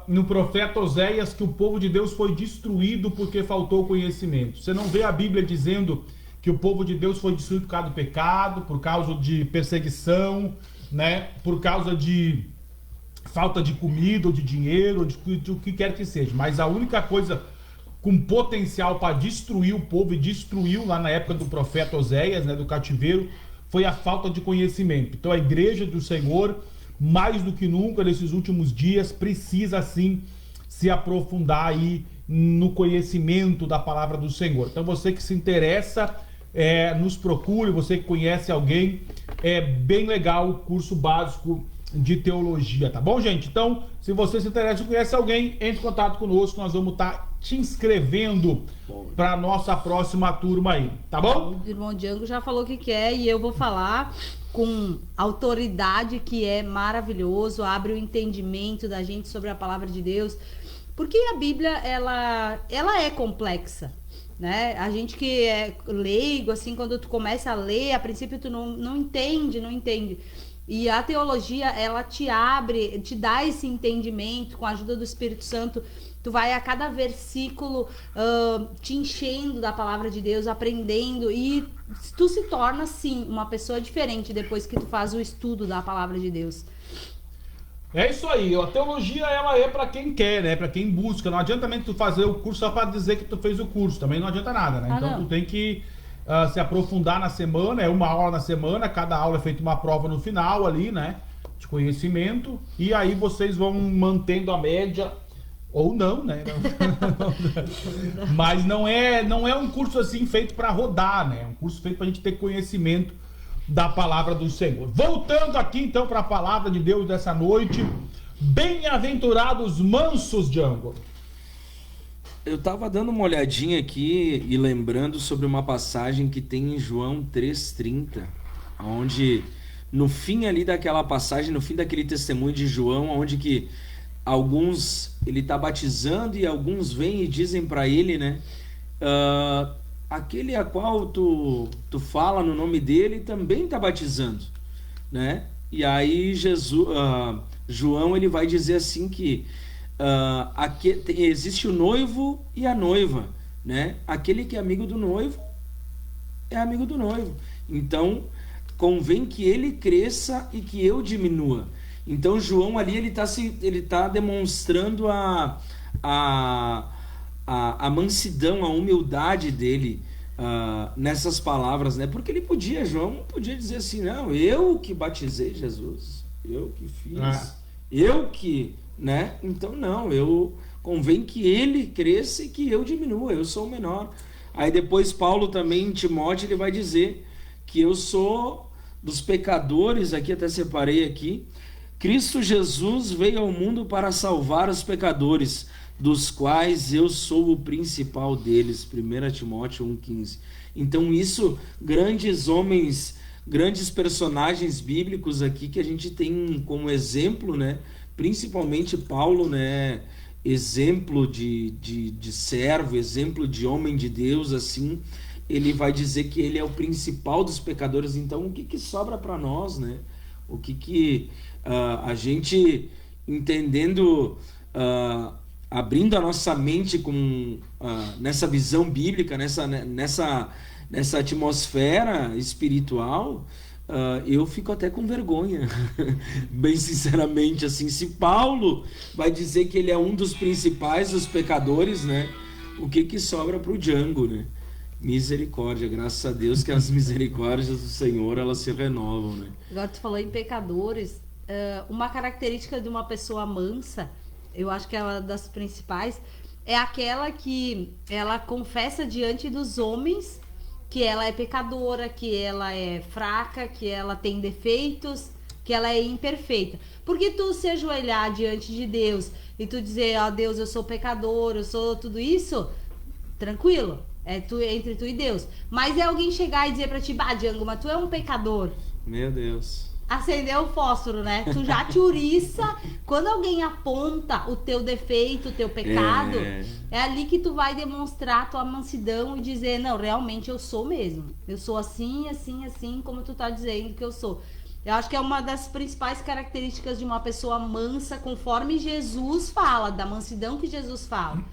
no profeta Oséias que o povo de Deus foi destruído porque faltou conhecimento. Você não vê a Bíblia dizendo que o povo de Deus foi destruído por causa do pecado, por causa de perseguição, né? Por causa de falta de comida ou de dinheiro, ou de o que quer que seja. Mas a única coisa com potencial para destruir o povo, e destruiu lá na época do profeta Oséias, né, do cativeiro, foi a falta de conhecimento. Então a igreja do Senhor, mais do que nunca nesses últimos dias, precisa sim se aprofundar aí no conhecimento da palavra do Senhor. Então você que se interessa, nos procure, você que conhece alguém, é bem legal o curso básico de teologia, tá bom, gente? Então, se você se interessa e conhece alguém, entre em contato conosco, nós vamos estar te inscrevendo para nossa próxima turma aí, tá bom? O irmão Django já falou o que quer e eu vou falar com autoridade, que é maravilhoso, abre o entendimento da gente sobre a palavra de Deus, porque a Bíblia, ela é complexa, né? A gente que é leigo, assim, quando tu começa a ler, a princípio tu não entende. E a teologia, ela te abre, te dá esse entendimento, com a ajuda do Espírito Santo. Tu vai a cada versículo te enchendo da palavra de Deus, aprendendo, e tu se torna, sim, uma pessoa diferente depois que tu faz o estudo da palavra de Deus. É isso aí, a teologia, ela é para quem quer, né? Para quem busca. Não adianta também tu fazer o curso só para dizer que tu fez o curso, também não adianta nada, né? Então tu tem que se aprofundar na semana, é uma aula na semana, cada aula é feita uma prova no final ali, né? De conhecimento, e aí vocês vão mantendo a média, ou não, né? Mas não é um curso assim feito para rodar, né? É um curso feito para a gente ter conhecimento da palavra do Senhor. Voltando aqui então para a palavra de Deus dessa noite, bem-aventurados mansos, Django. Eu estava dando uma olhadinha aqui e lembrando sobre uma passagem que tem em João 3,30, onde no fim ali daquela passagem, no fim daquele testemunho de João, onde que alguns, ele está batizando e alguns vêm e dizem para ele, né? Aquele a qual tu fala no nome dele também está batizando, né? E aí João, ele vai dizer assim que existe o noivo e a noiva, né? Aquele que é amigo do noivo é amigo do noivo. Então convém que ele cresça e que eu diminua. Então João ali, ele tá demonstrando a mansidão, a humildade dele nessas palavras, né? Porque João podia dizer assim, não, eu que batizei Jesus, eu que fiz, eu que, né? Então não, convém que ele cresça e que eu diminua, eu sou o menor. Aí depois Paulo também, em Timóteo, ele vai dizer que eu sou dos pecadores, aqui até separei aqui, Cristo Jesus veio ao mundo para salvar os pecadores, dos quais eu sou o principal deles, 1 Timóteo 1,15. Então isso, grandes homens, grandes personagens bíblicos aqui que a gente tem como exemplo, né? Principalmente Paulo, né? Exemplo de servo, exemplo de homem de Deus, assim, ele vai dizer que ele é o principal dos pecadores. Então o que sobra para nós, né? O que a gente entendendo, abrindo a nossa mente nessa visão bíblica, nessa atmosfera espiritual, eu fico até com vergonha, bem sinceramente, assim, se Paulo vai dizer que ele é um dos principais dos pecadores, né? O que sobra para o Django, né? Misericórdia, graças a Deus que as misericórdias do Senhor, elas se renovam, né? Agora tu falou em pecadores, uma característica de uma pessoa mansa, eu acho que é uma das principais, é aquela que ela confessa diante dos homens que ela é pecadora, que ela é fraca, que ela tem defeitos, que ela é imperfeita. Porque tu se ajoelhar diante de Deus e tu dizer, ó Deus, eu sou pecador, eu sou tudo isso, tranquilo, entre tu e Deus. Mas é alguém chegar e dizer pra ti, bah, Django, mas tu é um pecador. Meu Deus. Acender o fósforo, né? Tu já te uriça. Quando alguém aponta o teu defeito, o teu pecado, é ali que tu vai demonstrar a tua mansidão e dizer, não, realmente eu sou mesmo. Eu sou assim, assim, assim, como tu tá dizendo que eu sou. Eu acho que é uma das principais características de uma pessoa mansa, conforme Jesus fala, da mansidão que Jesus fala,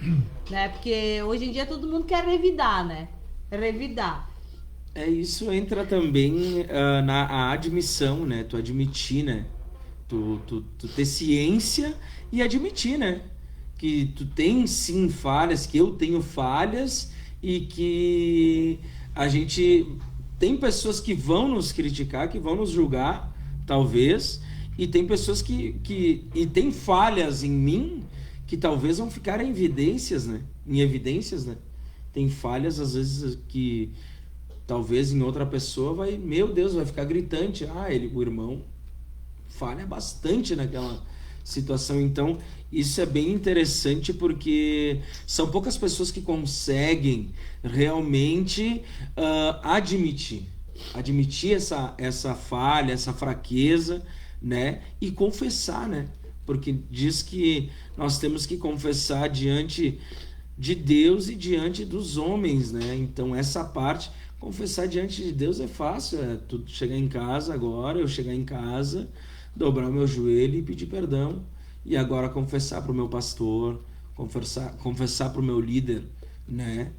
né? Porque hoje em dia todo mundo quer revidar, né? Revidar. Isso entra também na admissão, né? Tu admitir, né? Tu ter ciência e admitir, né? Que tu tem sim falhas, que eu tenho falhas e que a gente tem pessoas que vão nos criticar, que vão nos julgar, talvez, e tem pessoas que tem falhas em mim que talvez vão ficar em evidências, né? Tem falhas, às vezes, que talvez em outra pessoa meu Deus, vai ficar gritante. O irmão falha bastante naquela situação. Então, isso é bem interessante porque são poucas pessoas que conseguem realmente admitir essa falha, essa fraqueza, né? E confessar, né? Porque diz que nós temos que confessar diante de Deus e diante dos homens, né? Então, essa parte, confessar diante de Deus é fácil, tu chegar em casa agora, eu chegar em casa, dobrar o meu joelho e pedir perdão. E agora confessar para o meu pastor, confessar para o meu líder, né?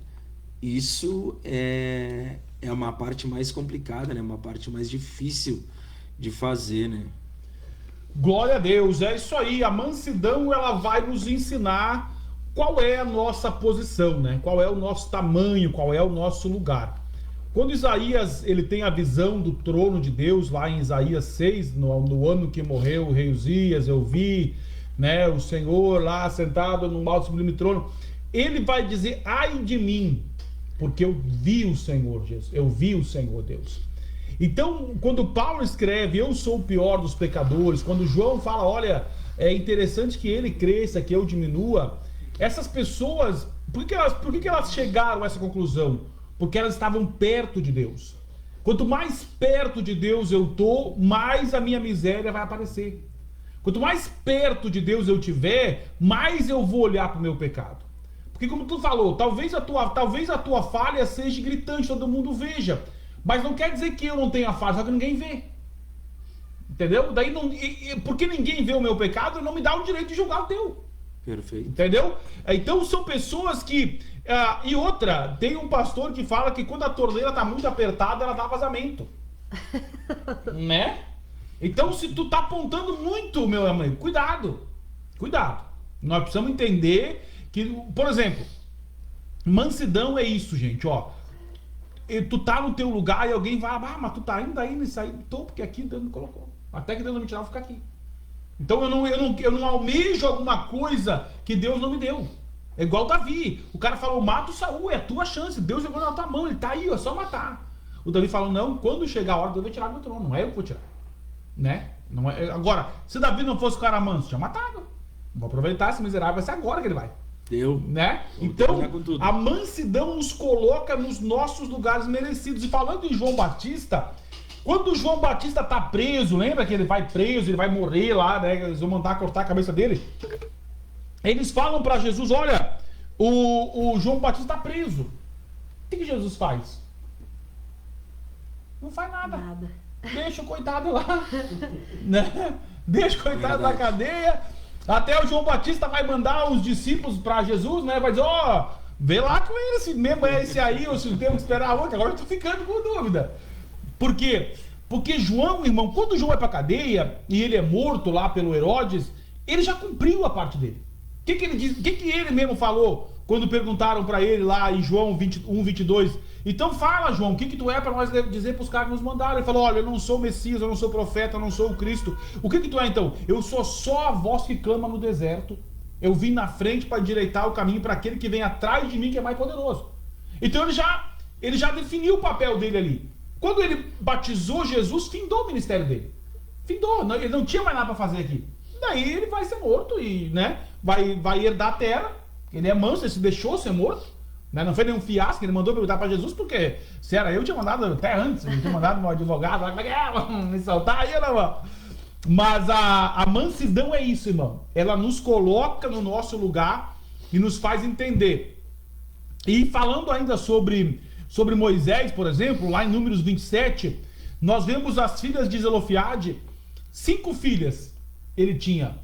Isso é uma parte mais complicada, né? Uma parte mais difícil de fazer, né? Glória a Deus, é isso aí. A mansidão, ela vai nos ensinar qual é a nossa posição, né? Qual é o nosso tamanho, qual é o nosso lugar. Quando Isaías ele tem a visão do trono de Deus, lá em Isaías 6, no ano que morreu o rei Uzias, eu vi, né, o Senhor lá sentado no alto sublime trono, ele vai dizer, ai de mim, porque eu vi o Senhor Jesus, eu vi o Senhor Deus. Então, quando Paulo escreve, eu sou o pior dos pecadores, quando João fala, olha, é interessante que ele cresça, que eu diminua, essas pessoas, por que elas chegaram a essa conclusão? Porque elas estavam perto de Deus. Quanto mais perto de Deus eu tô, mais a minha miséria vai aparecer. Quanto mais perto de Deus eu tiver, mais eu vou olhar para o meu pecado. Porque como tu falou, talvez a tua falha seja gritante, todo mundo veja. Mas não quer dizer que eu não tenha falha, só que ninguém vê. Entendeu? Daí porque ninguém vê o meu pecado, não me dá o direito de julgar o teu. Perfeito. Entendeu? Então são pessoas que... e outra, tem um pastor que fala que quando a torneira tá muito apertada, ela dá vazamento. Né? Então se tu tá apontando muito, meu amigo, cuidado. Nós precisamos entender que, por exemplo, mansidão é isso, gente, ó. E tu tá no teu lugar e alguém vai, mas tu tá indo aí nisso aí, porque aqui Deus me colocou. Até que Deus não me tirar, eu vou ficar aqui. Então eu não almejo alguma coisa que Deus não me deu. É igual Davi. O cara falou, mata o Saul, é a tua chance. Deus jogou na tua mão, ele tá aí, é só matar. O Davi falou, não, quando chegar a hora, Deus vai tirar do meu trono. Não é eu que vou tirar. Né? Não é... Agora, se Davi não fosse o cara manso, tinha matado. Vou aproveitar esse miserável, vai ser agora que ele vai. Deu. Né? Então, a mansidão nos coloca nos nossos lugares merecidos. E falando em João Batista... Quando o João Batista tá preso, lembra que ele vai preso, ele vai morrer lá, né? Eles vão mandar cortar a cabeça dele. Eles falam para Jesus, olha, o João Batista tá preso. O que Jesus faz? Não faz nada. Deixa o coitado lá. Né? Deixa o coitado na cadeia. Até o João Batista vai mandar os discípulos para Jesus, né? Vai dizer, ó, vê lá com ele, se mesmo é esse aí, ou se temos que esperar outro. Agora eu tô ficando com dúvida. Por quê? Porque João, irmão, quando João vai pra cadeia e ele é morto lá pelo Herodes, ele já cumpriu a parte dele. O que ele diz? O que ele mesmo falou quando perguntaram para ele lá em João 21, 22? Então fala, João, o que tu é para nós dizer para os caras que nos mandaram? Ele falou, olha, eu não sou o Messias, eu não sou profeta, eu não sou o Cristo. O que tu é então? Eu sou só a voz que clama no deserto. Eu vim na frente para endireitar o caminho para aquele que vem atrás de mim, que é mais poderoso. Então ele já definiu o papel dele ali. Quando ele batizou Jesus, findou o ministério dele. Findou, ele não tinha mais nada para fazer aqui. Daí ele vai ser morto e, né, vai herdar a terra. Ele é manso, ele se deixou ser morto. Né? Não foi nenhum fiasco, ele mandou perguntar para Jesus, porque se era eu tinha mandado até antes, eu tinha mandado meu advogado lá, me soltar aí, não. Mas a mansidão é isso, irmão. Ela nos coloca no nosso lugar e nos faz entender. E falando ainda sobre Moisés, por exemplo, lá em Números 27, nós vemos as filhas de Zelofiade, 5 filhas ele tinha.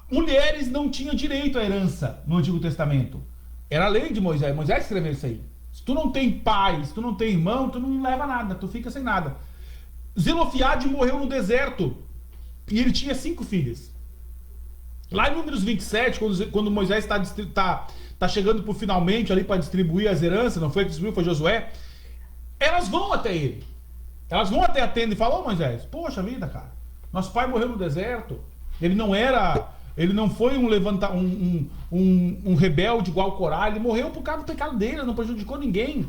Mulheres não tinham direito à herança no Antigo Testamento. Era a lei de Moisés. Moisés escreveu isso aí. Se tu não tem pai, se tu não tem irmão, tu não leva nada, tu fica sem nada. Zelofiade morreu no deserto e ele tinha 5 filhas. Lá em Números 27, quando Moisés está chegando por finalmente ali para distribuir as heranças, não foi que distribuiu, foi Josué, elas vão até ele. Elas vão até a tenda e falam, ô Moisés, poxa vida, cara, nosso pai morreu no deserto, ele não foi um rebelde igual Corá, ele morreu por causa do pecado dele, não prejudicou ninguém.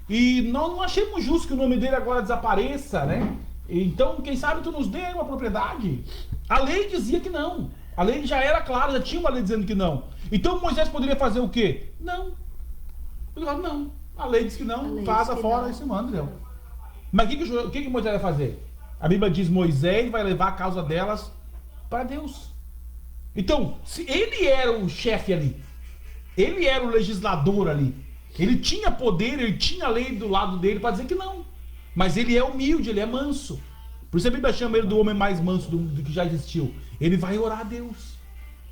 E não achemos justo que o nome dele agora desapareça, né? Então, quem sabe tu nos dê uma propriedade. A lei dizia que não. A lei já era clara, já tinha uma lei dizendo que não. Então Moisés poderia fazer o quê? Não. Ele falou, não. A lei diz que não, passa fora e se manda, Deus. Mas o que Moisés vai fazer? A Bíblia diz, Moisés vai levar a causa delas para Deus. Então, se ele era o chefe ali, ele era o legislador ali, ele tinha poder, ele tinha a lei do lado dele para dizer que não. Mas ele é humilde, ele é manso. Por isso a Bíblia chama ele do homem mais manso do que já existiu. Ele vai orar a Deus.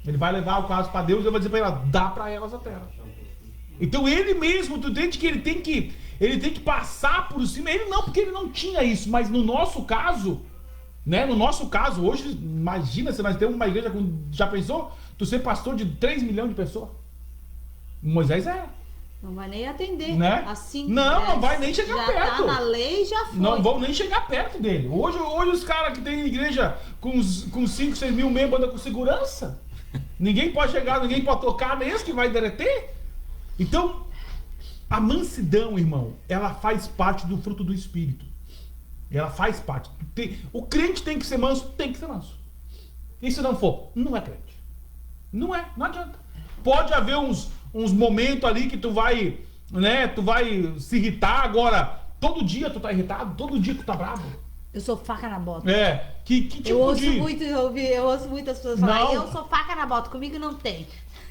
Ele vai levar o caso para Deus e vai dizer para ela, dá para elas a terra. Então ele mesmo, tu entende que ele tem que passar por cima. Ele não, porque ele não tinha isso. Mas no nosso caso, né? No nosso caso, hoje, imagina se nós temos uma igreja com, já pensou? Tu ser pastor de 3 milhões de pessoas. Moisés era. Não vai nem atender. Né? Assim, não vai nem chegar já perto. Tá na lei, já foi. Não vão nem chegar perto dele. Hoje os caras que tem igreja com 5, 6 mil membros andam com segurança. Ninguém pode chegar, ninguém pode tocar mesmo que vai derreter. Então, a mansidão, irmão, ela faz parte do fruto do Espírito. Ela faz parte. O crente tem que ser manso? Tem que ser manso. E se não for? Não é crente. Não adianta. Pode haver uns momentos ali que tu vai, né, tu vai se irritar. Agora, todo dia tu tá irritado, todo dia tu tá bravo. Eu sou faca na bota. Que tipo eu ouço muitas pessoas falarem, eu sou faca na bota, comigo não tem.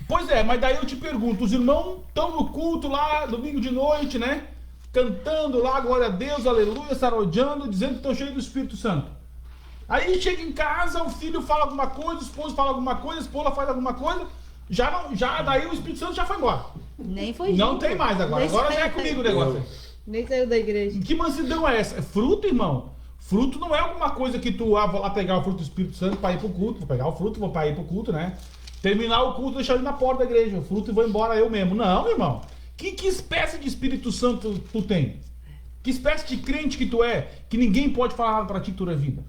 Pois é, mas daí eu te pergunto, os irmãos estão no culto lá, domingo de noite, né? Cantando lá, glória a Deus, aleluia, sarodeando, dizendo que estão cheios do Espírito Santo. Aí chega em casa, o filho fala alguma coisa, o esposo fala alguma coisa, a esposa faz alguma coisa, daí o Espírito Santo já foi embora. Nem foi Não junto. tem mais agora, agora já é comigo o negócio. Nem saiu da igreja. Que mansidão é essa? É fruto, irmão? Fruto não é alguma coisa que tu vou lá pegar o fruto do Espírito Santo para ir pro culto, vou pegar o fruto, vou para ir pro culto, né? Terminar o culto, deixar ele na porta da igreja, o fruto e vou embora eu mesmo. Não, irmão. Que espécie de Espírito Santo tu tem? Que espécie de crente que tu é, que ninguém pode falar nada pra ti que tu é vida?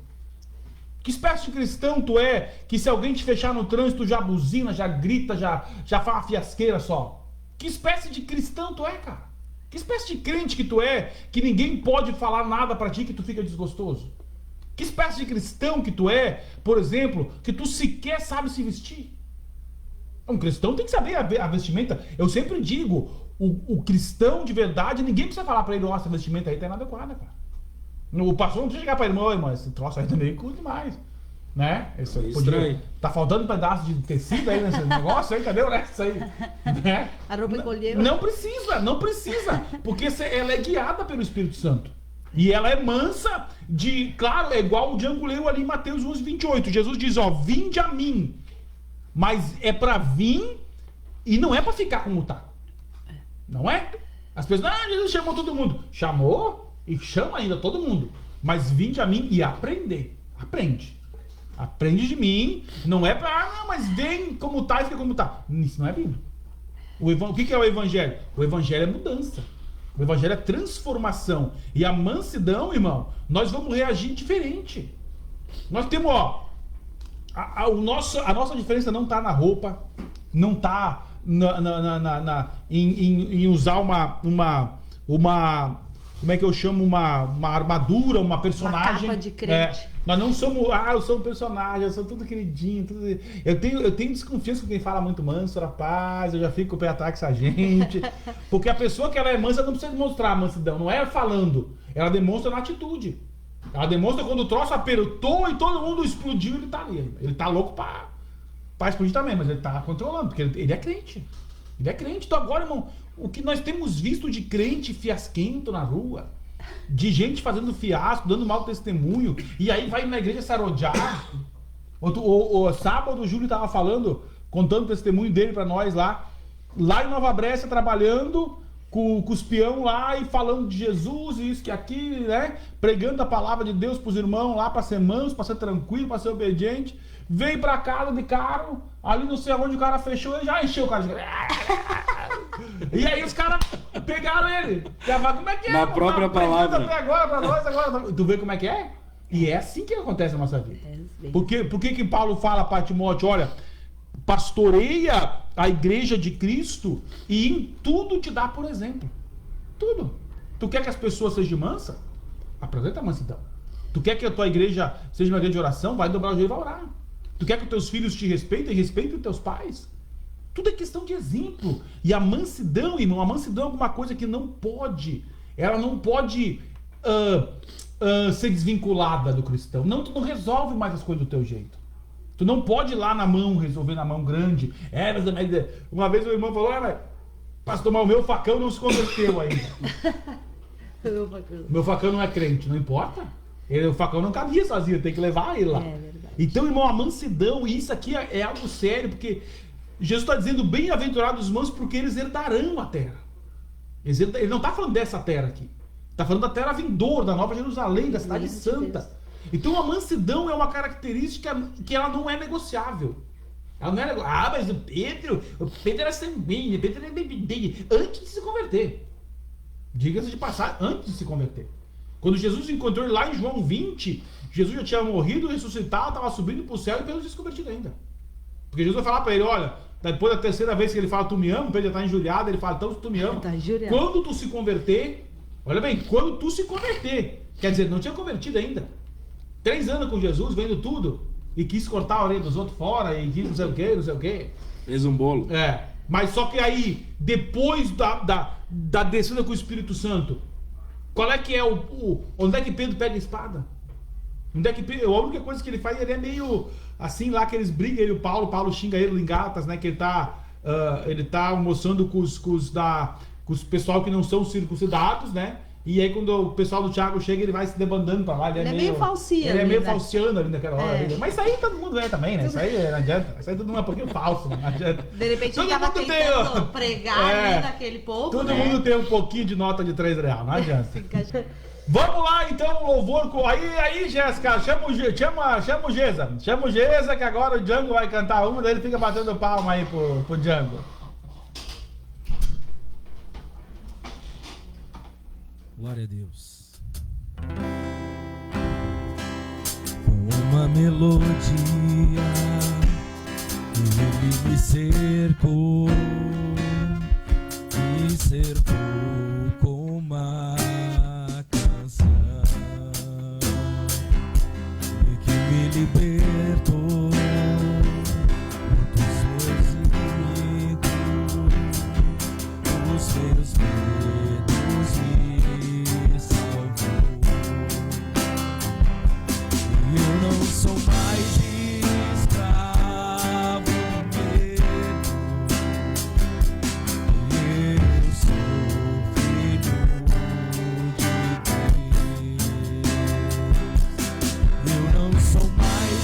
Que espécie de cristão tu é, que se alguém te fechar no trânsito já buzina, já grita, já faz uma fiasqueira só? Que espécie de cristão tu é, cara? Que espécie de crente que tu é, que ninguém pode falar nada pra ti que tu fica desgostoso? Que espécie de cristão que tu é, por exemplo, que tu sequer sabe se vestir? Um cristão tem que saber a vestimenta. Eu sempre digo, o cristão de verdade, ninguém precisa falar pra ele, nossa, a vestimenta aí tá inadequada, cara. O pastor não precisa chegar pra ele, irmão, esse troço aí também curto demais. Né? Isso é estranho. Tá faltando um pedaço de tecido aí nesse negócio aí, cadê o resto aí? Né? A roupa encolheu. Não precisa. Porque ela é guiada pelo Espírito Santo. E ela é mansa claro, é igual o Django leu ali em Mateus 11:28. Jesus diz, ó, vinde a mim. Mas é pra vir e não é pra ficar como tá. Não é? As pessoas, Jesus chamou todo mundo. Chamou e chama ainda todo mundo. mas vinde a mim e aprender. Aprende. Aprende de mim. Não é pra, não, mas vem como tá e fica como tá. Isso não é Bíblia. O que é o evangelho? O evangelho é mudança. O evangelho é transformação. E a mansidão, irmão, nós vamos reagir diferente. Nós temos, ó, a nossa diferença não tá na roupa, não tá em usar uma como é que eu chamo, uma armadura, uma personagem. Uma capa de crente. Nós não somos, eu sou um personagem, eu sou tudo queridinho, tudo... Eu tenho desconfiança com quem fala muito manso, rapaz, eu já fico com o pé atrás com essa gente. Porque a pessoa que ela é mansa não precisa demonstrar a mansidão, não é falando, ela demonstra na atitude. Ela demonstra quando o troço apertou e todo mundo explodiu, ele tá ali. Ele tá louco pra explodir também, mas ele tá controlando, porque ele é crente. Ele é crente. Então agora, irmão, o que nós temos visto de crente fiasquento na rua, de gente fazendo fiasco, dando mau testemunho, e aí vai na igreja se arojar. O sábado o Júlio tava falando, contando o testemunho dele pra nós lá em Nova Brécia, trabalhando com os peão lá e falando de Jesus e isso que aquilo, né? Pregando a palavra de Deus pros irmãos lá pra ser manso, pra ser tranquilo, pra ser obediente. Veio pra casa de carro, ali não sei onde o cara fechou, ele já encheu o cara de... E aí os caras pegaram ele. Como é que é? Na própria palavra. Até agora pra nós, agora. Tu vê como é que é? E é assim que acontece na nossa vida. Por que Paulo fala para Timóteo, olha, pastoreia a igreja de Cristo e em tudo te dá por exemplo. Tudo. Tu quer que as pessoas sejam mansas? Apresenta a mansidão. Tu quer que a tua igreja seja uma igreja de oração? Vai dobrar o joelho e vai orar. Tu quer que os teus filhos te respeitem? Respeite os teus pais. Tudo é questão de exemplo. E a mansidão, irmão, a mansidão é alguma coisa que não pode, ela não pode ser desvinculada do cristão. Não, tu não resolve mais as coisas do teu jeito. Tu não pode ir lá na mão, resolver na mão grande. Mas uma vez o irmão falou, mas pastor, mas o meu facão não se converteu ainda. Meu facão não é crente, não importa. O facão não cabia sozinho, tem que levar ele lá. É verdade. Então, irmão, a mansidão, e isso aqui é algo sério, porque Jesus está dizendo, bem-aventurados os mansos, porque eles herdarão a terra. Ele não está falando dessa terra aqui. Está falando da terra vindoura, da Nova Jerusalém, da cidade santa. Então a mansidão é uma característica que ela não é negociável. Ela não é negociável. Mas o Pedro era sanguíneo, o Pedro era bebidinho, antes de se converter. Diga-se de passar, antes de se converter. Quando Jesus encontrou ele lá em João 20, Jesus já tinha morrido, ressuscitado, estava subindo para o céu e Pedro não tinha se convertido ainda. Porque Jesus vai falar para ele, olha, depois da terceira vez que ele fala, tu me ama, Pedro já está injuriado, ele fala, então tu me ama. Tá injuriado. Quando tu se converter, olha bem, quando tu se converter, quer dizer, não tinha convertido ainda. 3 anos com Jesus, vendo tudo, e quis cortar a orelha dos outros fora, e quis não sei o que. Fez um bolo. Mas só que aí, depois da descida com o Espírito Santo, qual é que é onde é que Pedro pega a espada? Onde é que a única coisa que ele faz, ele é meio assim lá que eles brigam, ele e o Paulo xinga ele em Gálatas, né, que ele tá almoçando com os pessoal que não são circuncidados, né? E aí quando o pessoal do Thiago chega, ele vai se debandando pra lá. Ele é meio falsiano. Ele é meio falciano ali naquela hora. Mas isso aí todo mundo é também, né? Isso aí não adianta. Isso aí todo mundo é um pouquinho falso, não adianta. De repente ele tava tentando pregar ali naquele povo, todo mundo tem um pouquinho de nota de R$3, não adianta. Vamos lá então, louvor com... Aí, Jéssica, chama o Geza. Chama o Geza que agora o Django vai cantar uma, daí ele fica batendo palma aí pro Django. Glória a Deus. Com uma melodia ele me cercou com uma canção e que me libertou dos meus inimigos, dos meus medos me salvou. E eu não sou mais escravo do medo, eu sou filho de Deus. Eu não sou mais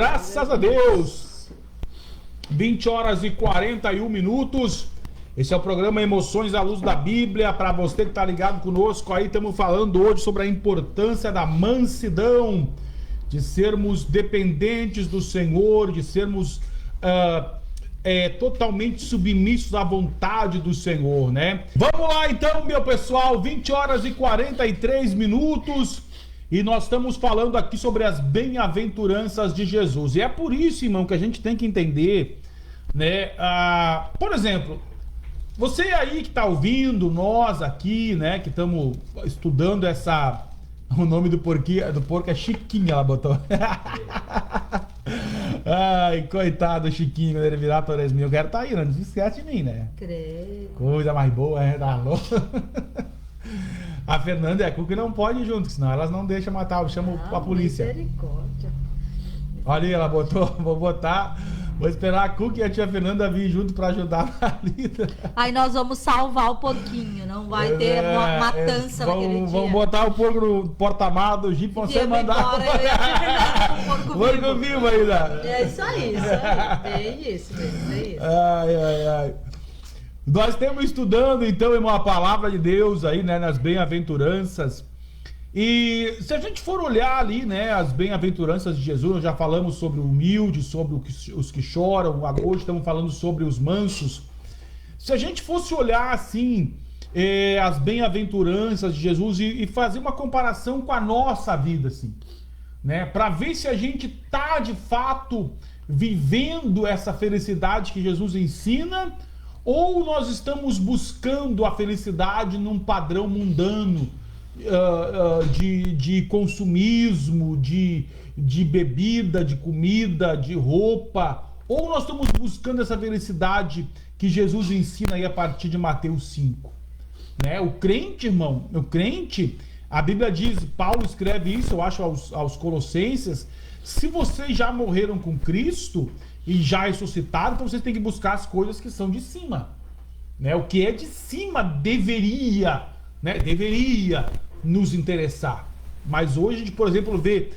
graças a Deus. 20 horas e 41 minutos. Esse é o programa Emoções à Luz da Bíblia. Para você que está ligado conosco aí, estamos falando hoje sobre a importância da mansidão, de sermos dependentes do Senhor, de sermos totalmente submissos à vontade do Senhor, né? Vamos lá então, meu pessoal, 20 horas e 43 minutos. E nós estamos falando aqui sobre as bem-aventuranças de Jesus. E é por isso, irmão, que a gente tem que entender, né? Por exemplo, você aí que está ouvindo, nós aqui, né, que estamos estudando essa... O nome do porco é Chiquinho, ela botou. Ai, coitado do Chiquinho, quando ele virar Torresminho. Eu quero estar aí, não se esquece de mim, né? Creio. Coisa mais boa, tá louco? A Fernanda e a Cuca não podem ir juntos, senão elas não deixam matar, chamam a polícia. Misericórdia. Olha aí, ela botou, vou esperar a Cuca e a tia Fernanda vir junto pra ajudar na lida. Aí nós vamos salvar o porquinho, não vai ter uma matança naquele dia. Vamos botar o porco no porta-malas do Jeep, você mandar. O porco vivo ainda. É isso aí. É isso mesmo. Ai. Nós estamos estudando, então, irmão, a palavra de Deus aí, né, nas bem-aventuranças. E se a gente for olhar ali, né, as bem-aventuranças de Jesus, nós já falamos sobre o humilde, sobre os que choram, hoje estamos falando sobre os mansos. Se a gente fosse olhar, assim, as bem-aventuranças de Jesus e fazer uma comparação com a nossa vida, assim, né, para ver se a gente tá, de fato, vivendo essa felicidade que Jesus ensina, ou nós estamos buscando a felicidade num padrão mundano, de consumismo, de bebida, de comida, de roupa, ou nós estamos buscando essa felicidade que Jesus ensina aí a partir de Mateus 5, né? O crente, irmão, a Bíblia diz, Paulo escreve isso, eu acho, aos Colossenses: se vocês já morreram com Cristo e já ressuscitaram, então vocês têm que buscar as coisas que são de cima, né? O que é de cima deveria nos interessar. Mas hoje a gente, por exemplo, vê...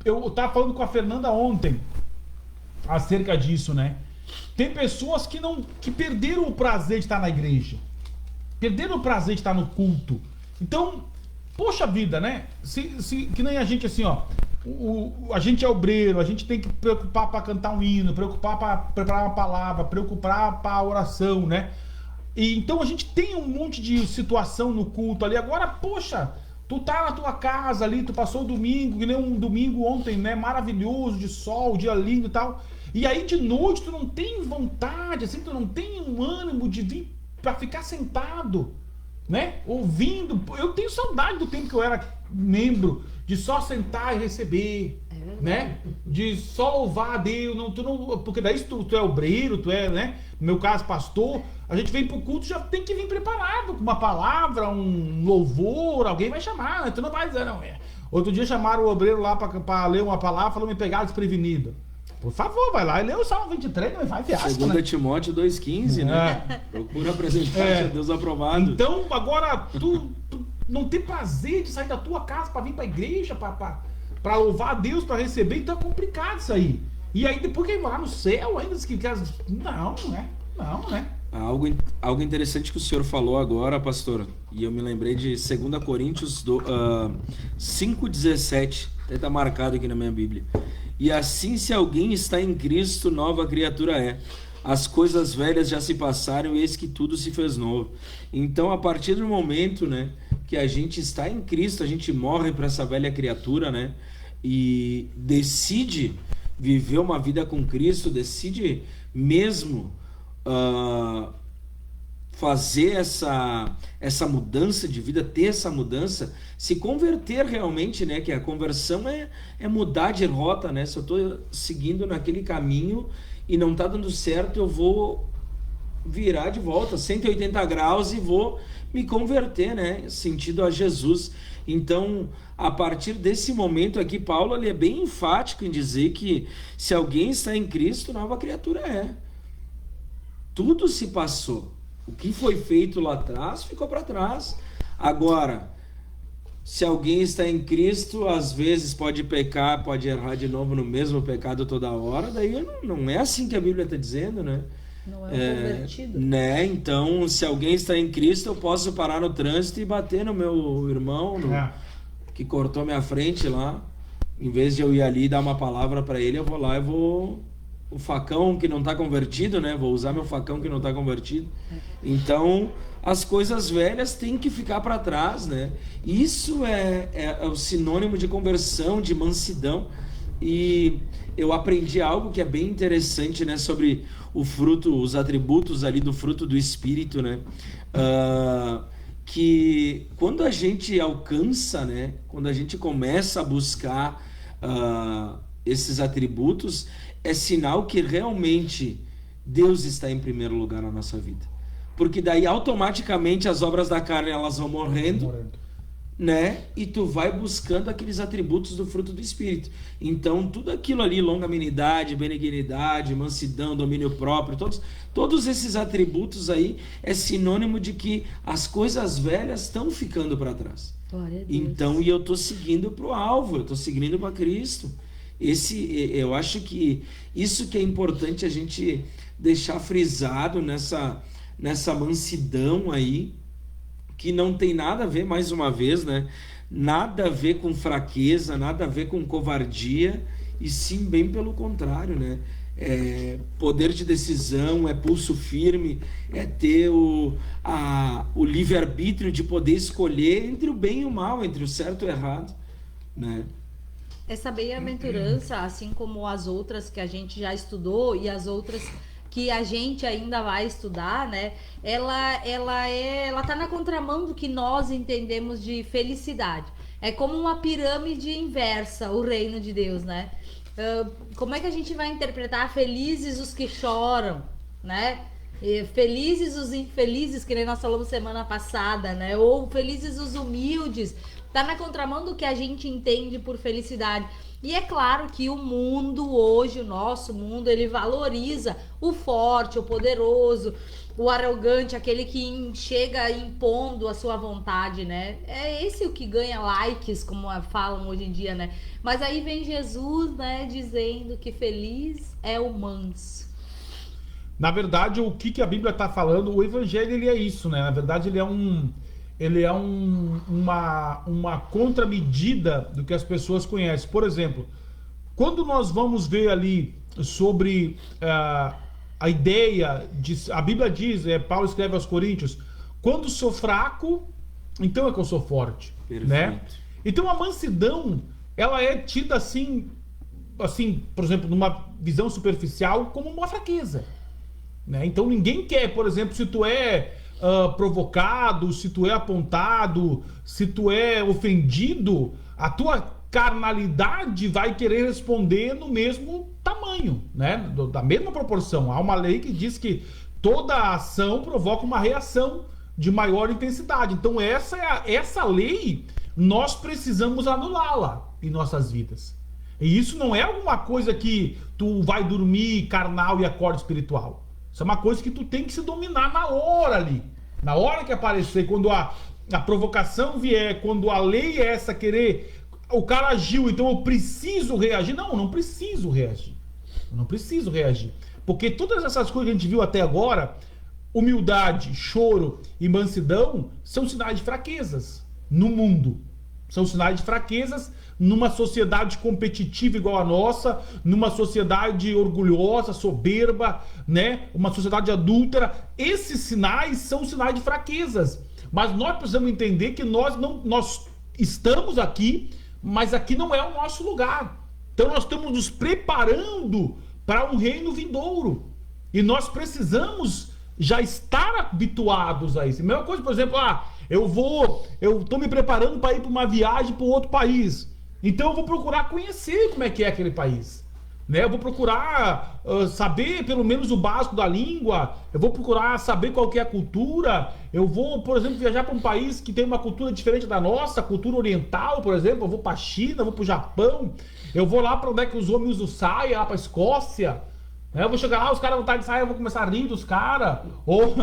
eu estava falando com a Fernanda ontem acerca disso, né? Tem pessoas que perderam o prazer de estar na igreja, perderam o prazer de estar no culto. Então, poxa vida, né? Que nem a gente, assim, ó, a gente é obreiro, a gente tem que preocupar para cantar um hino, preocupar para preparar uma palavra, preocupar para a oração, né? E então a gente tem um monte de situação no culto ali. Agora, poxa, tu tá na tua casa ali, tu passou o domingo, que nem um domingo ontem, né? Maravilhoso, de sol, dia lindo e tal. E aí de noite tu não tem vontade, assim, tu não tem um ânimo de vir para ficar sentado, né? Ouvindo. Eu tenho saudade do tempo que eu era membro, de só sentar e receber, né? De só louvar a Deus, porque daí tu é obreiro, tu é, né? No meu caso, pastor, a gente vem pro culto, já tem que vir preparado, com uma palavra, um louvor, alguém vai chamar, né? Tu não vai dizer, não é. Outro dia chamaram o obreiro lá pra ler uma palavra, falou me pegar desprevenido. Por favor, vai lá e lê o Salmo 23, não vai fiasco, 2 Timóteo 2,15, né? Procura apresentar a Deus aprovado. Então, agora, tu não ter prazer de sair da tua casa para vir para a igreja, para louvar a Deus, para receber, então é complicado isso aí. E aí depois que vai lá no céu ainda que não, né? Algo interessante que o senhor falou agora, pastor, e eu me lembrei de 2 Coríntios 5,17, até está marcado aqui na minha Bíblia. E assim, se alguém está em Cristo, nova criatura é. As coisas velhas já se passaram, e eis que tudo se fez novo. Então, a partir do momento, né, que a gente está em Cristo, a gente morre para essa velha criatura, né, e decide viver uma vida com Cristo, decide mesmo fazer essa mudança de vida, ter essa mudança, se converter realmente, né, que a conversão é mudar de rota, né? Se eu estou seguindo naquele caminho e não está dando certo, eu vou virar de volta 180 graus e vou me converter, né, sentido a Jesus. Então, a partir desse momento aqui, Paulo ele é bem enfático em dizer que se alguém está em Cristo, nova criatura é. Tudo se passou. O que foi feito lá atrás ficou para trás. Agora, se alguém está em Cristo, às vezes pode pecar, pode errar de novo no mesmo pecado toda hora, daí não é assim que a Bíblia está dizendo, né? Não é um convertido. Né? Então, se alguém está em Cristo, eu posso parar no trânsito e bater no meu irmão que cortou minha frente lá. Em vez de eu ir ali e dar uma palavra para ele, eu vou lá e vou... O facão que não está convertido, né? Vou usar meu facão que não está convertido. Então, as coisas velhas têm que ficar para trás, né? Isso é o sinônimo de conversão, de mansidão. E eu aprendi algo que é bem interessante, né? Sobre o fruto, os atributos ali do fruto do Espírito, né? Que quando a gente alcança, né? Quando a gente começa a buscar esses atributos, é sinal que realmente Deus está em primeiro lugar na nossa vida. Porque daí automaticamente as obras da carne elas vão morrendo, né? E tu vai buscando aqueles atributos do fruto do Espírito. Então tudo aquilo ali, longanimidade, benignidade, mansidão, domínio próprio, todos esses atributos aí é sinônimo de que as coisas velhas estão ficando para trás. Glória a Deus. Então, e eu estou seguindo para o alvo, eu estou seguindo para Cristo. Eu acho que isso que é importante a gente deixar frisado nessa mansidão aí, que não tem nada a ver, mais uma vez, né? Nada a ver com fraqueza, nada a ver com covardia, e sim bem pelo contrário, né? É poder de decisão, é pulso firme, é ter o livre-arbítrio de poder escolher entre o bem e o mal, entre o certo e o errado, né? Essa bem-aventurança, assim como as outras que a gente já estudou e as outras que a gente ainda vai estudar, né? Ela tá na contramão do que nós entendemos de felicidade. É como uma pirâmide inversa, o reino de Deus, né? Como é que a gente vai interpretar felizes os que choram, né? Felizes os infelizes, que nem nós falamos semana passada, né? Ou felizes os humildes. Tá na contramão do que a gente entende por felicidade. E é claro que o mundo hoje, o nosso mundo, ele valoriza o forte, o poderoso, o arrogante, aquele que chega impondo a sua vontade, né? É esse o que ganha likes, como falam hoje em dia, né? Mas aí vem Jesus, né, dizendo que feliz é o manso. Na verdade, o que a Bíblia está falando, o Evangelho ele é isso, né? Na verdade, ele é uma contramedida do que as pessoas conhecem. Por exemplo, quando nós vamos ver ali sobre a ideia, a Bíblia diz, Paulo escreve aos Coríntios, quando sou fraco, então é que eu sou forte. Perfeito. Né? Então a mansidão, ela é tida assim, por exemplo, numa visão superficial, como uma fraqueza. Né? Então ninguém quer, por exemplo, se tu é provocado, se tu é apontado, se tu é ofendido, a tua carnalidade vai querer responder no mesmo tamanho, né? Da mesma proporção. Há uma lei que diz que toda ação provoca uma reação de maior intensidade. Então essa lei nós precisamos anulá-la em nossas vidas. E isso não é alguma coisa que tu vai dormir carnal e acorda espiritual. Isso é uma coisa que tu tem que se dominar na hora ali. Na hora que aparecer, quando a provocação vier, quando a lei é essa querer... O cara agiu, então eu preciso reagir. Não, eu não preciso reagir. Eu não preciso reagir. Porque todas essas coisas que a gente viu até agora, humildade, choro e mansidão, são sinais de fraquezas no mundo. São sinais de fraquezas numa sociedade competitiva igual a nossa, numa sociedade orgulhosa, soberba, né? Uma sociedade adúltera. Esses sinais são sinais de fraquezas. Mas nós precisamos entender que nós estamos aqui, mas aqui não é o nosso lugar. Então nós estamos nos preparando para um reino vindouro. E nós precisamos já estar habituados a isso. A mesma coisa, por exemplo, eu estou me preparando para ir para uma viagem para outro país. Então eu vou procurar conhecer como é que é aquele país. Né? Eu vou procurar saber pelo menos o básico da língua. Eu vou procurar saber qual que é a cultura. Eu vou, por exemplo, viajar para um país que tem uma cultura diferente da nossa, cultura oriental, por exemplo. Eu vou para a China, eu vou para o Japão. Eu vou lá para onde é que os homens usam saia, lá para a Escócia. Eu vou chegar lá, os caras vão estar de saia, eu vou começar a rir dos caras. Ou